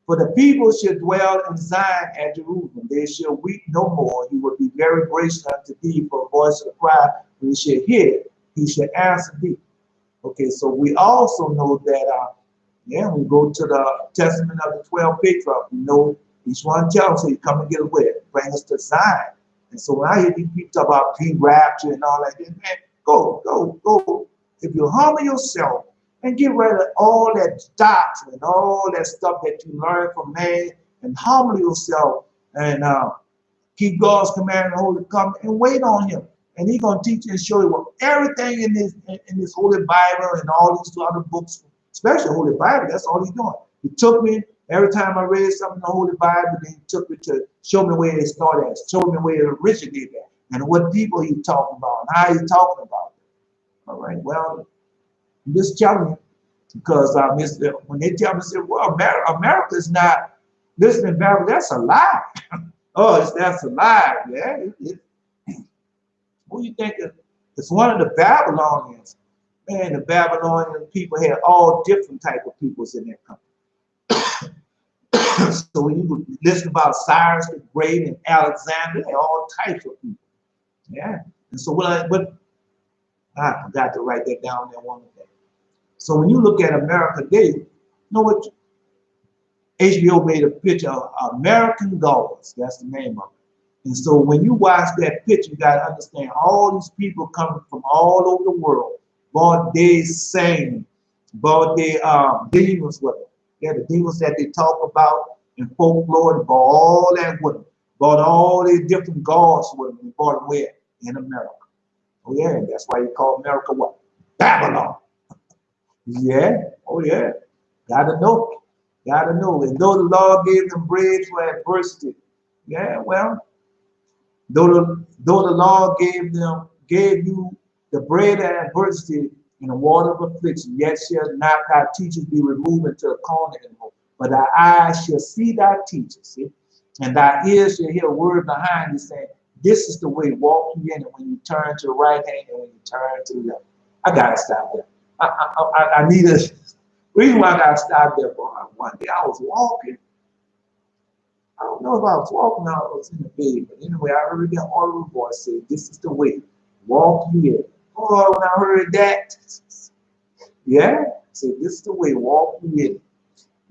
For the people shall dwell in Zion at Jerusalem. They shall weep no more. He will be very gracious unto thee for a voice of the cry. When he shall hear, he shall answer thee. Okay, so we also know that Yeah, we go to the testament of the 12 patriarchs. We know each one tells us, "He come and get away, bring us to Zion." And so when I hear these people talk about pre-rapture and all that, man, go. If you humble yourself and get rid of all that doctrine, all that stuff that you learn from man, and humble yourself and keep God's command and holy covenant and wait on Him. And He's gonna teach you and show you what everything in this holy Bible and all these two other books, especially the Holy Bible, that's all He's doing. He took me every time I read something in the Holy Bible, then He took me to show me where it started at, show me where it originated at, and what people He's talking about and how He's talking about it. All right, well, I'm just telling you because when they tell me, say, well, America is not listening Bible, that's a lie. Oh, that's a lie, yeah. Who do you think it's one of the Babylonians? Man, the Babylonian people had all different type of peoples in their country. So when you listen about Cyrus the Great and Alexander, they had all types of people. Yeah. And so I forgot to write that down there one day. So when you look at America today, you know what? HBO made a picture of American Gods. That's the name of it. And so when you watch that picture, you got to understand all these people coming from all over the world. But they sing, but they demons with them. Yeah, the demons that they talk about in folklore, brought all that with them. Brought all these different gods with them and brought them where? In America. Oh yeah, that's why you call America what? Babylon. Yeah, oh yeah. Gotta know. Gotta know. And though the Lord gave them bread for adversity. Yeah, well, though the Lord gave you the bread of adversity and the water of affliction, yet shall not thy teachers be removed into a corner anymore. But thy eyes shall see thy teachers, see? And thy ears shall hear a word behind you saying, this is the way, walk ye in it when you turn to the right hand and when you turn to the left. I gotta stop there. I need a reason why I gotta stop there. Boy, one day I was walking. I don't know if I was walking or I was in the bed, but anyway, I heard that audible voice say, this is the way, walk ye in it. Oh, when I heard that, yeah, so this is the way, walk ye in it.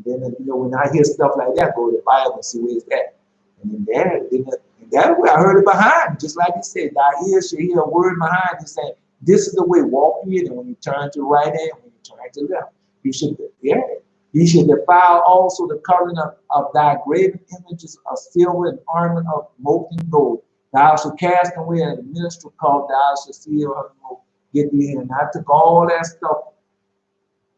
Then, when I hear stuff like that, go to the Bible and see where's that. And then that way I heard it behind me, just like he said, thy ears shall hear a word behind you saying, this is the way, walk ye in it. When you turn to the right hand, when you turn to the left, you should, you should defile also the covering of thy graven images of silver and ornament of molten gold. Thou shalt cast away a minister called, thou shalt seal get thee in. And I took all that stuff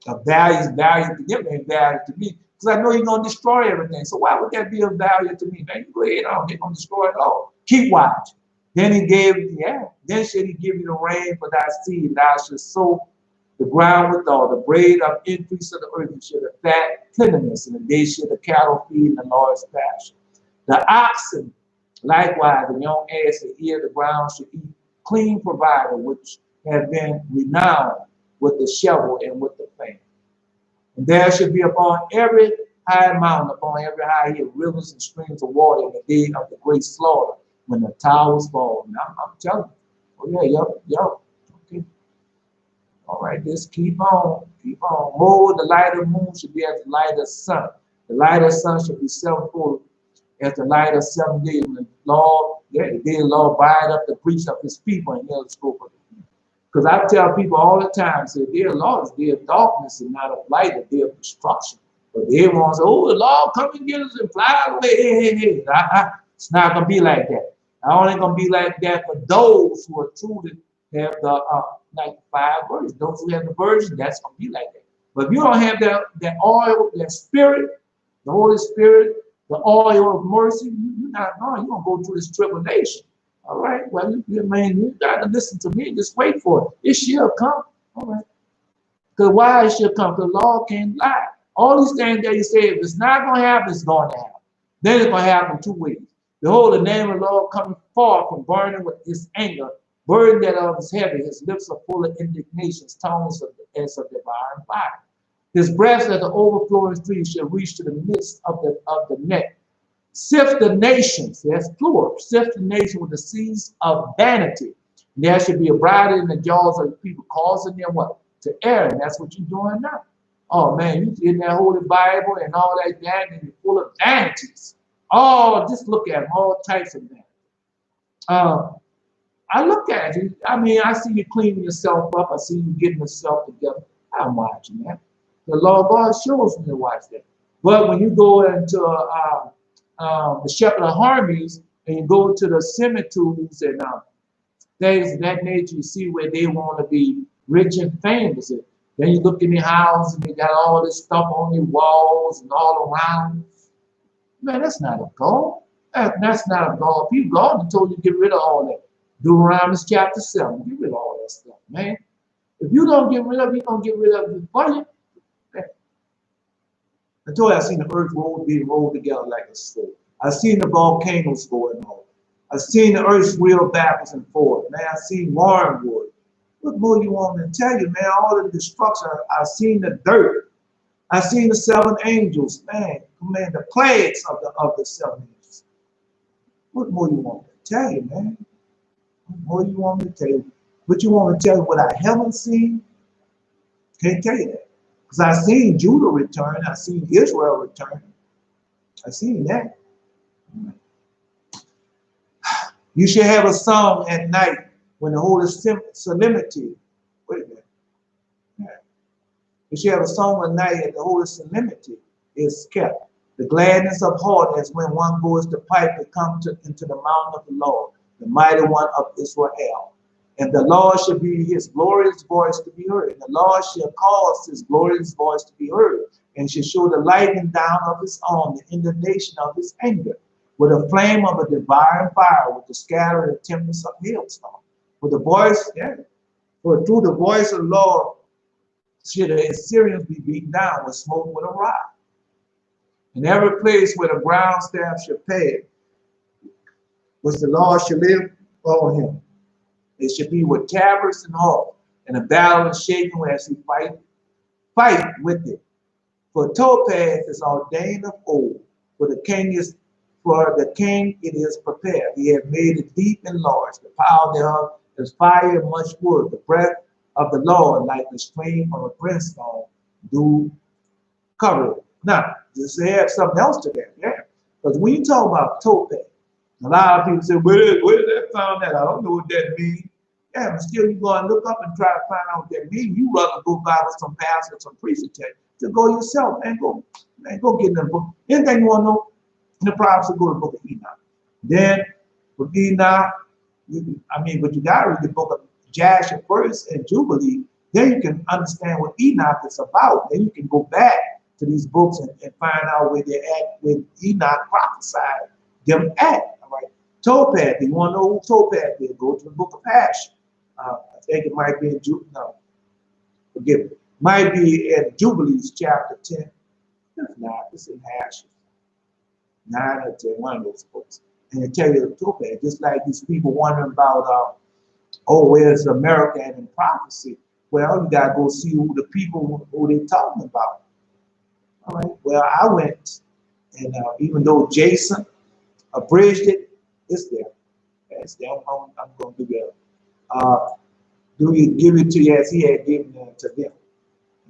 of value to them and value to me. Because I know you're going to destroy everything. So why would that be of value to me? Man, you go ahead on, they're going to destroy it all. Keep watch. Then he gave, then shall he give you the rain for thy seed. Thou shalt sow the ground with all the bread of increase of the earth, and shall the fat cleanliness, and the day shall the cattle feed in the Lord's pasture. The oxen, likewise, the young ass that ear the ground should eat clean provided, which have been renowned with the shovel and with the fan. And there should be upon every high mountain, upon every high hill, rivers and streams of water in the day of the great slaughter, when the towers fall. Now, I'm telling you. Oh, yeah, okay. All right, just keep on. Oh, the light of the moon should be as the light of the sun. The light of the sun should be sevenfold as the light of 7 days. When the Lord, the day the Lord bind up the breach of his people and he'll scope of it. Because I tell people all the time, say, dear Lord, it's day of darkness and not of light, a day of destruction. But they want to say, oh, the Lord come and get us and fly away. Hey. It's not going to be like that. It's only going to be like that for those who are truly have the like 5 virgins. Those who have the virgin, that's going to be like that. But if you don't have that oil, that spirit, the Holy Spirit, the oil of mercy, you're not going. You're going to go through this tribulation. All right, well, you got to listen to me. Just wait for it. It shall come. All right. Because why it shall come? The Lord can't lie. All these things that he said, if it's not going to happen, it's going to happen. Then it's going to happen 2 ways. Behold, the name of the Lord coming forth from burning with his anger, burden that of his heavy, his lips are full of indignations, tongues as of devouring fire. His breath as the overflowing stream shall reach to the midst of the neck. Sift the nations, that's plural, sift the nation with the seeds of vanity. And there should be a bride in the jaws of the people, causing them what? To err. And that's what you're doing now. Oh man, you in that Holy Bible and all that and you're full of vanities. Oh, just look at them, all types of them. I look at you. I mean, I see you cleaning yourself up. I see you getting yourself together. I'm watching that. The Lord God shows me to watch that. But when you go into the shepherd of armies and you go to the cemeteries and things of that nature, you see where they want to be rich and famous. And then you look in the house and they got all this stuff on your walls and all around. Man, that's not a goal. That's not a goal. If you God he told you to get rid of all that. Deuteronomy chapter 7. Get rid of all that stuff, man. If you don't get rid of it, you're going to get rid of it for you. I told you I seen the earth being rolled together like a sword. I seen the volcanoes going on. I seen the earth wheel backwards and forth. Man, I seen wormwood. What more you want me to tell you, man? All the destruction. I seen the dirt. I seen the 7 angels. Man, the plagues of the 7 angels. What more you want me to tell you, man? What more you want me to tell you? What you want me to tell you what I haven't seen? Can't tell you that. Because I seen Judah return. I seen Israel return. I seen that. You should have a song at night when the holy solemnity. Wait a minute. Yeah. You should have a song at night at the holy solemnity is kept. The gladness of heart as when one goes to pipe to come into the mountain of the Lord, the mighty one of Israel. And the Lord shall be his glorious voice to be heard. And the Lord shall cause his glorious voice to be heard, and shall show the lightning down of his arm, the indignation of his anger, with a flame of a devouring fire, with the scattering tempest of hailstorm. With the voice, for through the voice of the Lord shall the Assyrians be beaten down with smoke with a rod. In every place where the ground staff shall pay, which the Lord shall live on him. It should be with tabrets and harp, and a battle and shaking as he fight with it. For topaz is ordained of old, for the king it is prepared. He hath made it deep and large. The power thereof is fire and much wood. The breath of the Lord, like the stream of a brimstone, do cover it. Now, just add something else to that, because when you talk about topaz, a lot of people say, where did that found that? I don't know what that means. Yeah, but still you go and look up and try to find out what that means. You rather go by with some pastor, some priest tell you. To go yourself, man, go get in the book. Anything you want to know in the prophets, go to the book of Enoch. Then with Enoch, but you gotta read the book of Jasher first and Jubilee. Then you can understand what Enoch is about. Then you can go back to these books and find out where they're at, where Enoch prophesied them at. All right. Topaz, if you want to know who Topaz is, go to the book of Passion. I think it might be in forgive me. Might be in Jubilees chapter 10. If not, it's in Ashes. 9 or 10, one of those books. And it tell you the Topaz, just like these people wondering about, where's America and in prophecy? Well, you gotta go see who the people who they talking about. All right. Well, I went, and even though Jason abridged it, it's there. It's there. I'm going to do that. Do you give it to you as he had given it to them?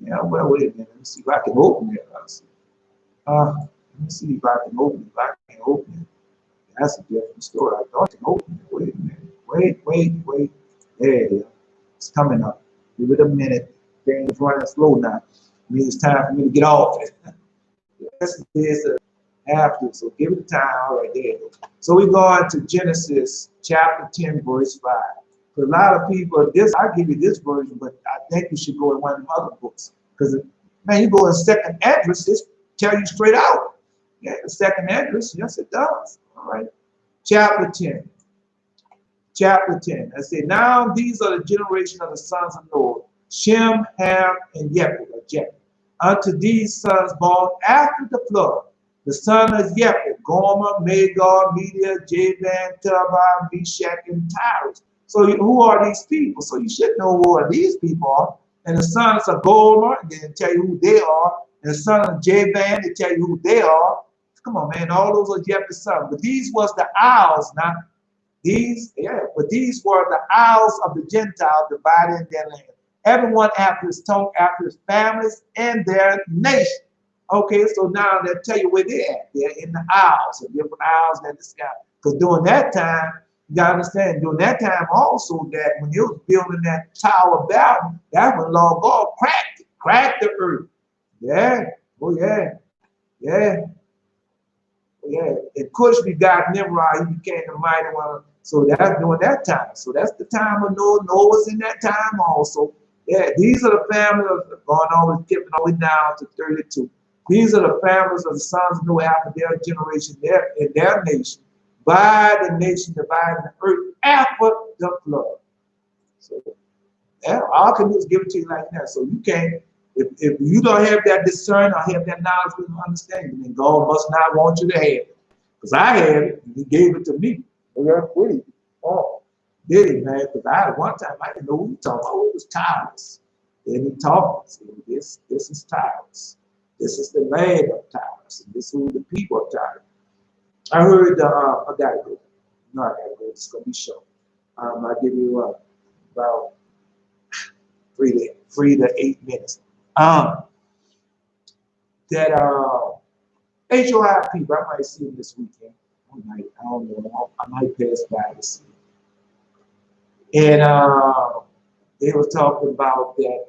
Yeah, well, wait a minute. Let me see if I can open it. Let me see if I can open it. If I can open it, that's a different story. I thought I can open it. Wait a minute. Wait. There it is. It's coming up. Give it a minute. Things running slow now. I mean, it's time for me to get off it. This is after, so give it time. All right, there it is. So we go on to Genesis chapter 10, verse 5. For a lot of people, I'll give you this version, but I think you should go in one of the other books. Because, man, you go in second address, this tell you straight out. Yeah, the second address, yes, it does. All right. Chapter 10. I say, now these are the generation of the sons of Noah, Shem, Ham, and Japheth. Unto these sons born after the flood, the son of Japheth, Gomer, Magog, Media, Javan, Tubal, Meshach, and Tyrus. So who are these people? So you should know who these people are. And the sons of Gomer, and then tell you who they are. And the son of Javan, they tell you who they are. Come on, man, all those are Japheth's sons. But these was the isles, not these, but these were the isles of the Gentiles divided in their land. everyone after his tongue, after his families, and their nation. Okay, so now they'll tell you where they're at. They're in the isles, the different isles that the sky. Because during that time, you gotta understand, during that time also that when they was building that Tower of Babel, that's when Lord God cracked the earth. Yeah, oh yeah, yeah. Yeah, and Cush begot Nimrod, he became the mighty one. So that's during that time. So that's the time of Noah. Noah's in that time also. Yeah, these are the families of going on with skipping all the way down to 32. These are the families of the sons of Noah after their generation, in their nation, by the nation dividing the earth after the flood. So yeah, all I can do is give it to you like that. So you can't, if you don't have that discernment or have that knowledge and understanding, then God must not want you to have it. Because I had it, and he gave it to me. Oh, did it, man? Because I had one time, I didn't know who he talking about. It was Tyrus. Then he talked, this is Tyrus. This is the land of Tyrus. And this is who the people of Tyrus. I heard, I gotta go. No, I gotta go. It's gonna be short. I'll give you about 3 to 8 minutes. That HOI people, I might see them this weekend. I don't know. I might pass by to see them. And they were talking about that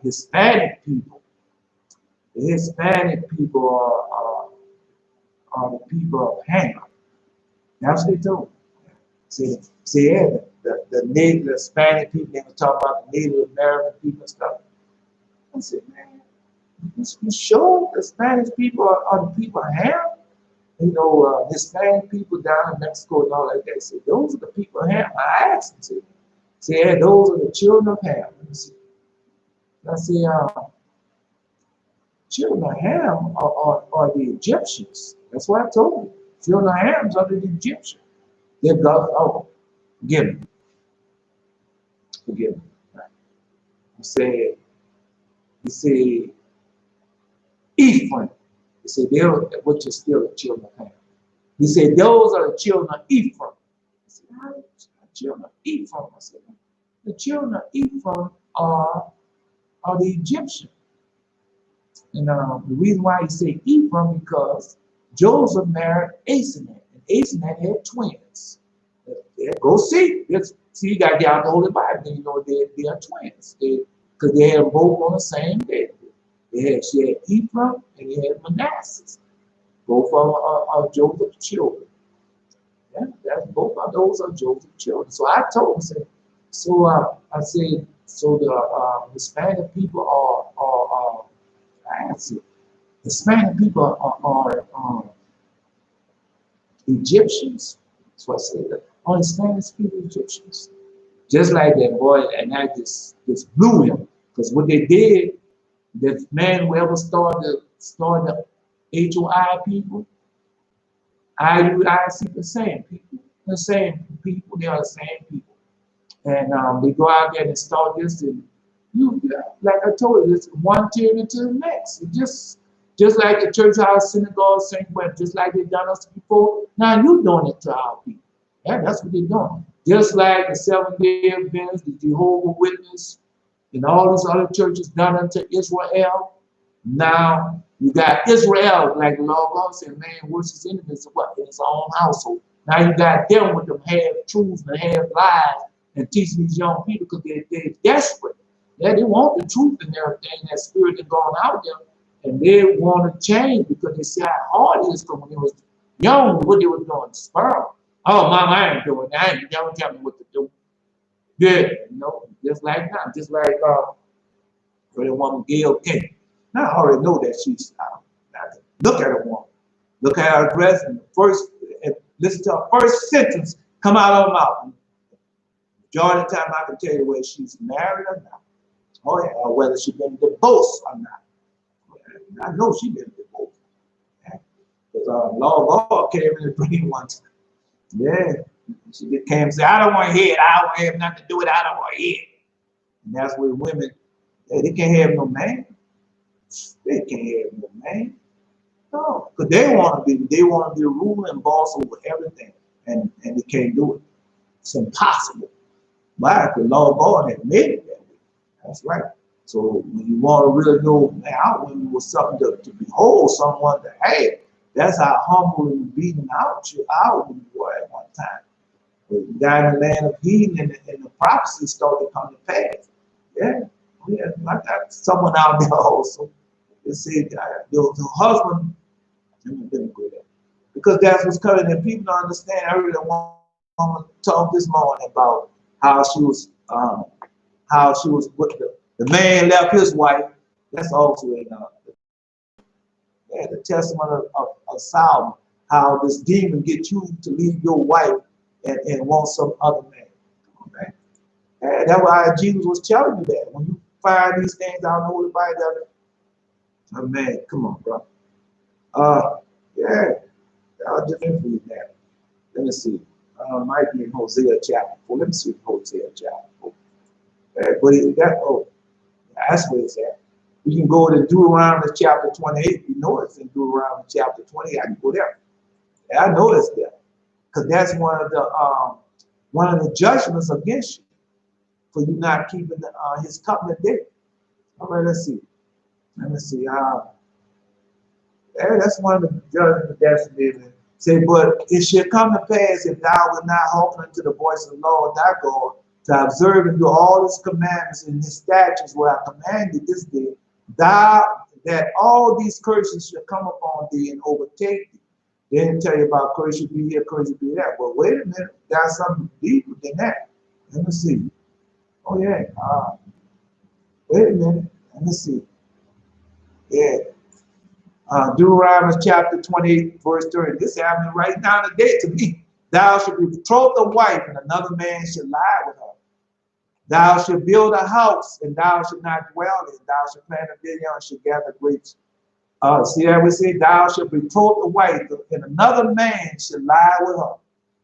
Hispanic people. The Hispanic people are the people of Ham. That's what they told me. See, yeah, the Native, the Hispanic people, they were talking about the Native American people and stuff. I said, man, you sure the Spanish people are the people of Ham? You know, Hispanic people down in Mexico and all like that. I said, those are the people of Ham. I asked them, say, yeah, those are the children of Ham. I said, children of Ham are the Egyptians. That's what I told you. Children of Ham are the Egyptians. They're God. Oh, forgive me. Forgive me. Right. He said, Ephraim. He said, which is still the children of Ham. He said, those are the children of Ephraim. I said, how are the children of Ephraim? I said, the children of Ephraim are the Egyptians. And the reason why he said Ephraim, because Joseph married Asenath, and Asenath had twins. Go see. See, you got to get out the Holy Bible, then you know they are twins. Because they had both on the same day. She had Ephraim and he had Manasseh. Both are Joseph's children. Yeah, both of those are Joseph's children. So I told him, I said, so the Hispanic people I answered, Hispanic people are Egyptians. So I said, are Hispanic people Egyptians? Just like that boy, and I just blew him. Because what they did, that man whoever started the HOI people, IUIC, the same people. The same people, they are the same people. And they go out there and start this, and like I told you, it's one tyranny to the next. It just like the church house, synagogue, sanctuary, just like they've done us before. Now you're doing it to our people. Yeah, that's what they're doing. Just like the Seventh-day Adventists, the Jehovah's Witness, and all these other churches done unto Israel. Now you got Israel, like the Lord God said, man worships enemies in his own household. Now you got them with them half truths and half lies and teaching these young people because they're desperate. Yeah, they want the truth and everything, that spirit that's gone out there, and they want to change because they see how hard it is from when they was young, what they were doing, sperm. Oh, mom, I ain't doing that. Don't tell me what to do. Good, just like now, just like for the woman Gail King. Now I already know that she's look at her woman, look at her dress, and listen to her first sentence come out of her mouth. Majority of the time I can tell you whether she's married or not. Oh yeah, or whether she's been divorced or not. I know she's been divorced. Because Lord God came in the dream one time. Yeah. She came and said, I don't want to hear it. I don't want to have nothing to do with it. I don't want to hear it. And that's where women, they can't have no man. They can't have no man. No. Because they want to be the ruler and boss over everything. And they can't do it. It's impossible. Why? Because Lord God had made it that way. That's right. So when you want to really know, man, our women was something to behold, someone to have. That's how humble and beaten out our women were at one time. But down in the land of Eden, and the prophecies started to come to pass. Yeah, yeah. I got someone out there also. They said the husband, let me go there. Because that's what's coming, and people don't understand. I really want to talk this morning about how she was with the man left his wife. That's also in the testament of Solomon, how this demon gets you to leave your wife and want some other man. Okay? And that's why Jesus was telling you that. When you find these things out in the Holy Bible, oh man, come on, bro. Yeah, I'll just read that. Let me see. Might be in Hosea chapter 4. Let me see Hosea chapter 4. That's where it's at. We can go to Deuteronomy chapter 28. You know it's in Deuteronomy chapter 20. I can go there. Yeah, I know it's there. Because that's one of the judgments against you for you not keeping his covenant day. All right, let's see. Let me see. That's one of the judgments that's given. Say, but it shall come to pass if thou wilt not hearken unto the voice of the Lord thy God, to observe and do all his commandments and his statutes where I command thee this day, that all these curses shall come upon thee and overtake thee. They didn't tell you about curse be here, curse be there. But wait a minute, there's something deeper than that. Let me see. Oh yeah. Wait a minute. Let me see. Yeah. Deuteronomy chapter 28, verse 30. This happening right now today to me. Thou shalt betroth a wife, and another man shall lie with her. Thou shalt build a house, and thou shalt not dwell in it. Thou shalt plant a vineyard and shalt gather grapes. See that we say, thou shalt betroth a wife, and another man shall lie with her.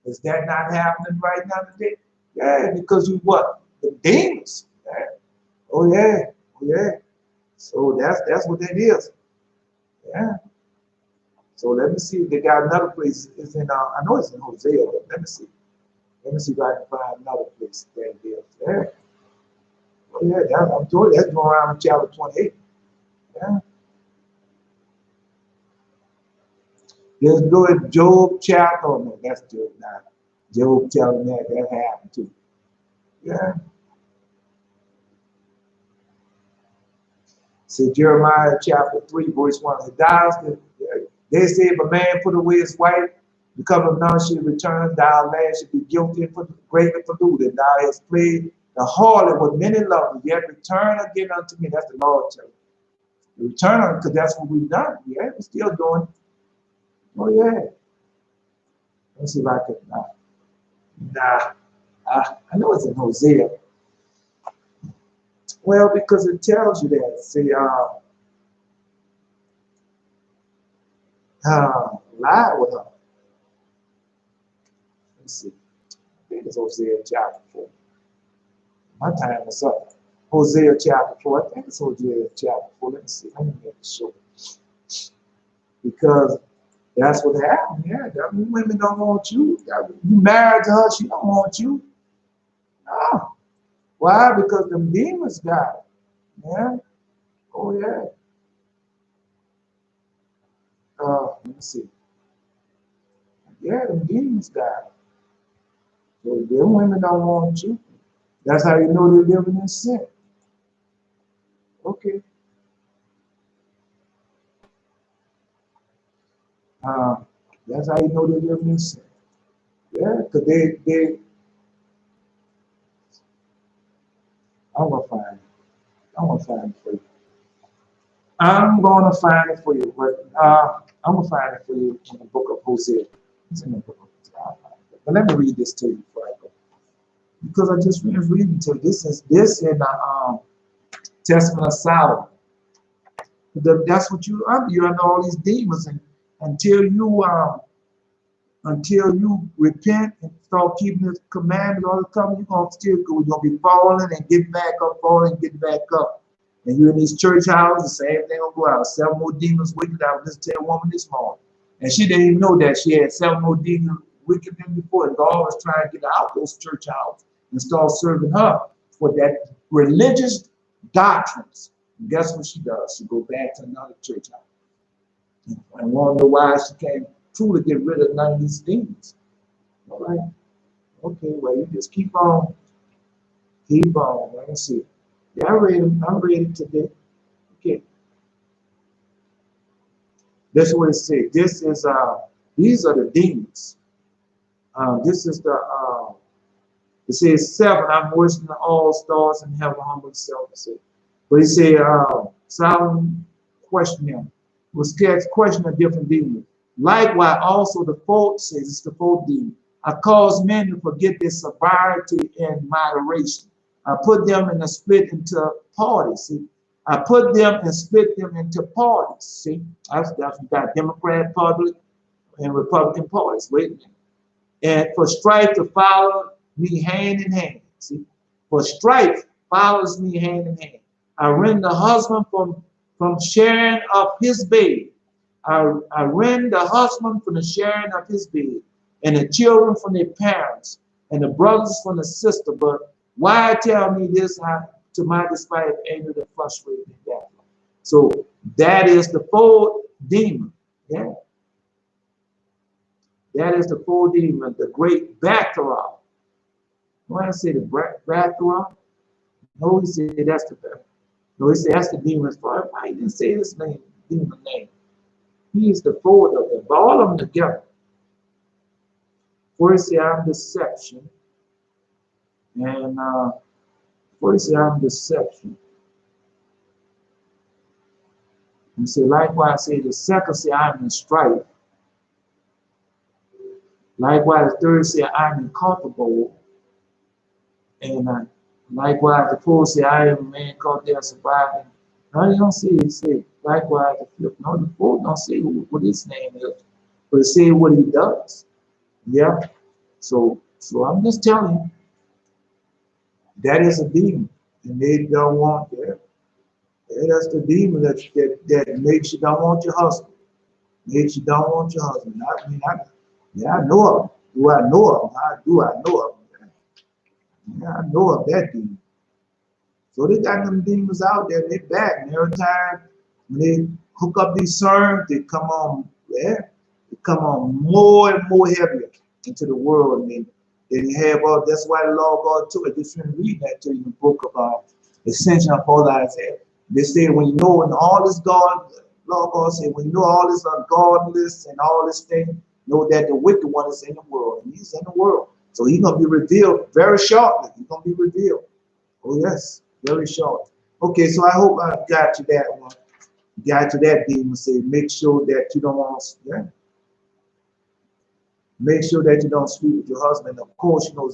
Is that not happening right now today? Yeah, because you what? The demons. Yeah. Oh yeah, oh yeah. So that's what that is. Yeah. So let me see if they got another place. It's in I know it's in Hosea, but let me see. Let me see if I can find another place that it is. Yeah. Oh yeah, I'm told you that's going around in chapter 28. Yeah. Let's go at Job chapter. Oh no, that's Job now. Job telling that happened too. Yeah. So Jeremiah chapter 3, verse 1. They say if a man put away his wife, because of none she returns, thou land should be guilty for greatly polluted. Thou hast played the harlot with many lovers, yet return again unto me. That's the Lord telling you. Return because that's what we've done. Yeah, we're still doing it. Oh yeah. Let's see if I can. I know it's in Hosea. Well, because it tells you that. See, lie with her. Let's see. I think it's Hosea chapter 4. My time is up. Hosea chapter 4. I think it's Hosea chapter 4. Let me see. Let me make sure. Because that's what happened. Yeah, women don't want you. You married to her, she don't want you. No. Why? Because them demons got it. Yeah. Oh yeah. Let me see. Yeah, them demons got it. So them women don't want you. That's how you know they're living in sin. Okay. That's how you know they're living in sin. Yeah, because I'm gonna find it. I'm gonna find it for you. I'm gonna find it for you, but I'm gonna find it for you in the book of Hosea. It's in the book of Hosea. But let me read this to you before I go. Because I just finished reading to you. This in the Testament of Solomon. That's what you're under. You're under all these demons, and until you repent and start keeping His commandments all the time, you're gonna still go. You're gonna be falling and getting back up, falling and getting back up. And you're in these church houses, the same thing will go out. 7 more demons wicked. I was just telling a woman this morning, and she didn't even know that she had 7 more demons wicked than before. And God was trying to get her out those church houses and start serving her for that religious doctrines. And guess what she does? She go back to another church house. And want to know why she can't truly get rid of none of these things. All right. Okay, well, you just keep on. Keep on. Let me see. Yeah, I'm ready today. Okay. That's what it says. This is these are the demons. This is the it says 7, I'm worse than all stars in heaven, humble self. But he said, Solomon questioned him, was questioning a different demon. Likewise, also the fourth says, it's the fourth demon. I cause men to forget their sobriety and moderation. I put them in a split into parties. See, I put them and split them into parties. See, that's got Democrat, Republic, and Republican parties. Wait a minute. And for strife to follow me hand in hand. See, for strife follows me hand in hand. I rend the husband from sharing of his bed. I rend the husband from the sharing of his bed, and the children from their parents, and the brothers from the sister. But why tell me this to my despite anger that frustrated me that? So that is the fourth demon. Yeah. That is the fourth demon, the great Baccarat. When I say the Baccarat, no, he said that's the no, he said that's the demon's part. Why he didn't say this name, demon name? He is the fourth of them, but all of them together. First, say I'm deception, and first, say I'm deception. And say likewise, say the second, say I'm in strife. Likewise, the third, say I'm incomparable. And likewise, the fourth, say I am a man called there surviving. No, you don't see it. Say likewise, the fifth. No, the fourth don't say what his name is, but it say what he does. Yeah. So I'm just telling you, that is a demon, and they don't want that. That's the demon that makes you don't want your husband. Makes you don't want your husband. I mean, I know him. Do I know him? How do I know him? Yeah, I know of that demon. So they got them demons out there, they back. And every time when they hook up these sermons, they come on, yeah, they come on more and more heavier into the world. And then you have all, that's why the law of God took it. Just read that to you in the book of Ascension of Paul Isaiah. They say when you know when all this God, law of God say, when you know all this ungodliness and all this thing, know that the wicked one is in the world, and he's in the world. So he's gonna be revealed very shortly. He's gonna be revealed. Oh yes, very short. Okay, so I hope I got you that one. Got you that demon. Say make sure that you don't want, yeah. Make sure that you don't sleep with your husband. Of course, you know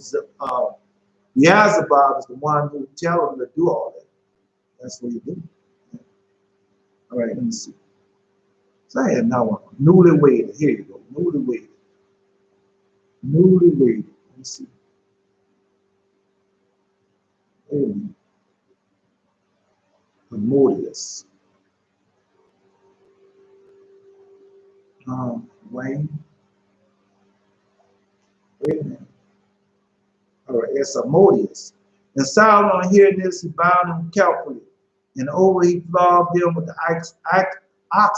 Beelzebub is the one who tell him to do all that. That's what you do. Yeah. All right, let me see. So I had another one. Newlywed. Here you go. Newlywed. Newlywed. Let me see. Asmodeus. Wain. Wait a minute. All right, it's Asmodeus. And Solomon hearing this, he bound him carefully. And over he flogged them with the ox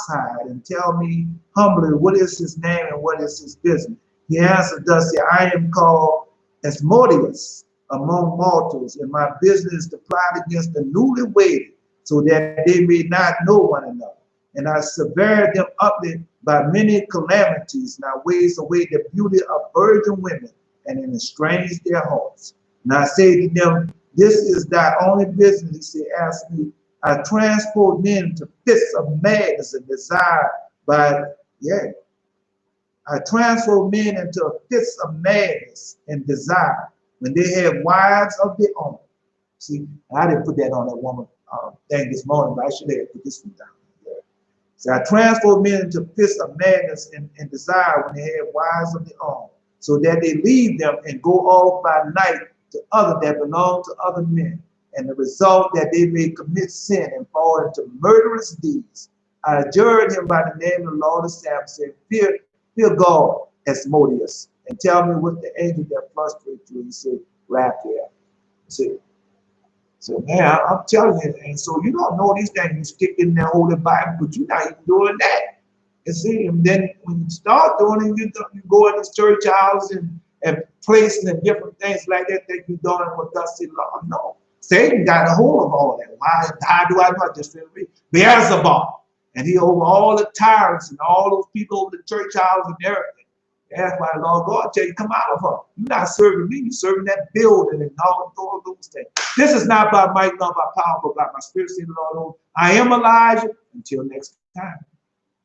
hide, and tell me humbly, what is his name and what is his business? He answered thus, I am called Asmodeus among mortals, and my business is to plot against the newly wedded, so that they may not know one another. And I severed them uply by many calamities, and I waste away the beauty of virgin women, and then estrange their hearts. And I say to them, this is thy only business. He said, ask me. I transport men to fits of madness and desire I transfer men into fits of madness and desire when they have wives of their own. See, I didn't put that on that woman thing this morning, but I should have put this one down there. So I transfer men into fits of madness and desire when they have wives of their own, so that they leave them and go off by night to other that belong to other men. And the result that they may commit sin and fall into murderous deeds. I adjured him by the name of the Lord of Sabbath, saying, fear God, Asmodeus, and tell me what the angel that frustrates you. He said, Revere. See, So man, I'm telling you, and so you don't know these things. You stick in the Holy Bible, but you're not even doing that. You see, and then when you start doing it, you go in this church house and places and different things like that, think you're doing what thus said Lord. No. Satan got a hold of all that. Why? How do I know? I just read Beelzebub. And he over all the tyrants and all those people over the church house and everything. That's why Lord God tell you, come out of her. You're not serving me, you're serving that building and all those things. This is not by might, not by power, but by my spirit, say the Lord. I am Elijah. Until next time.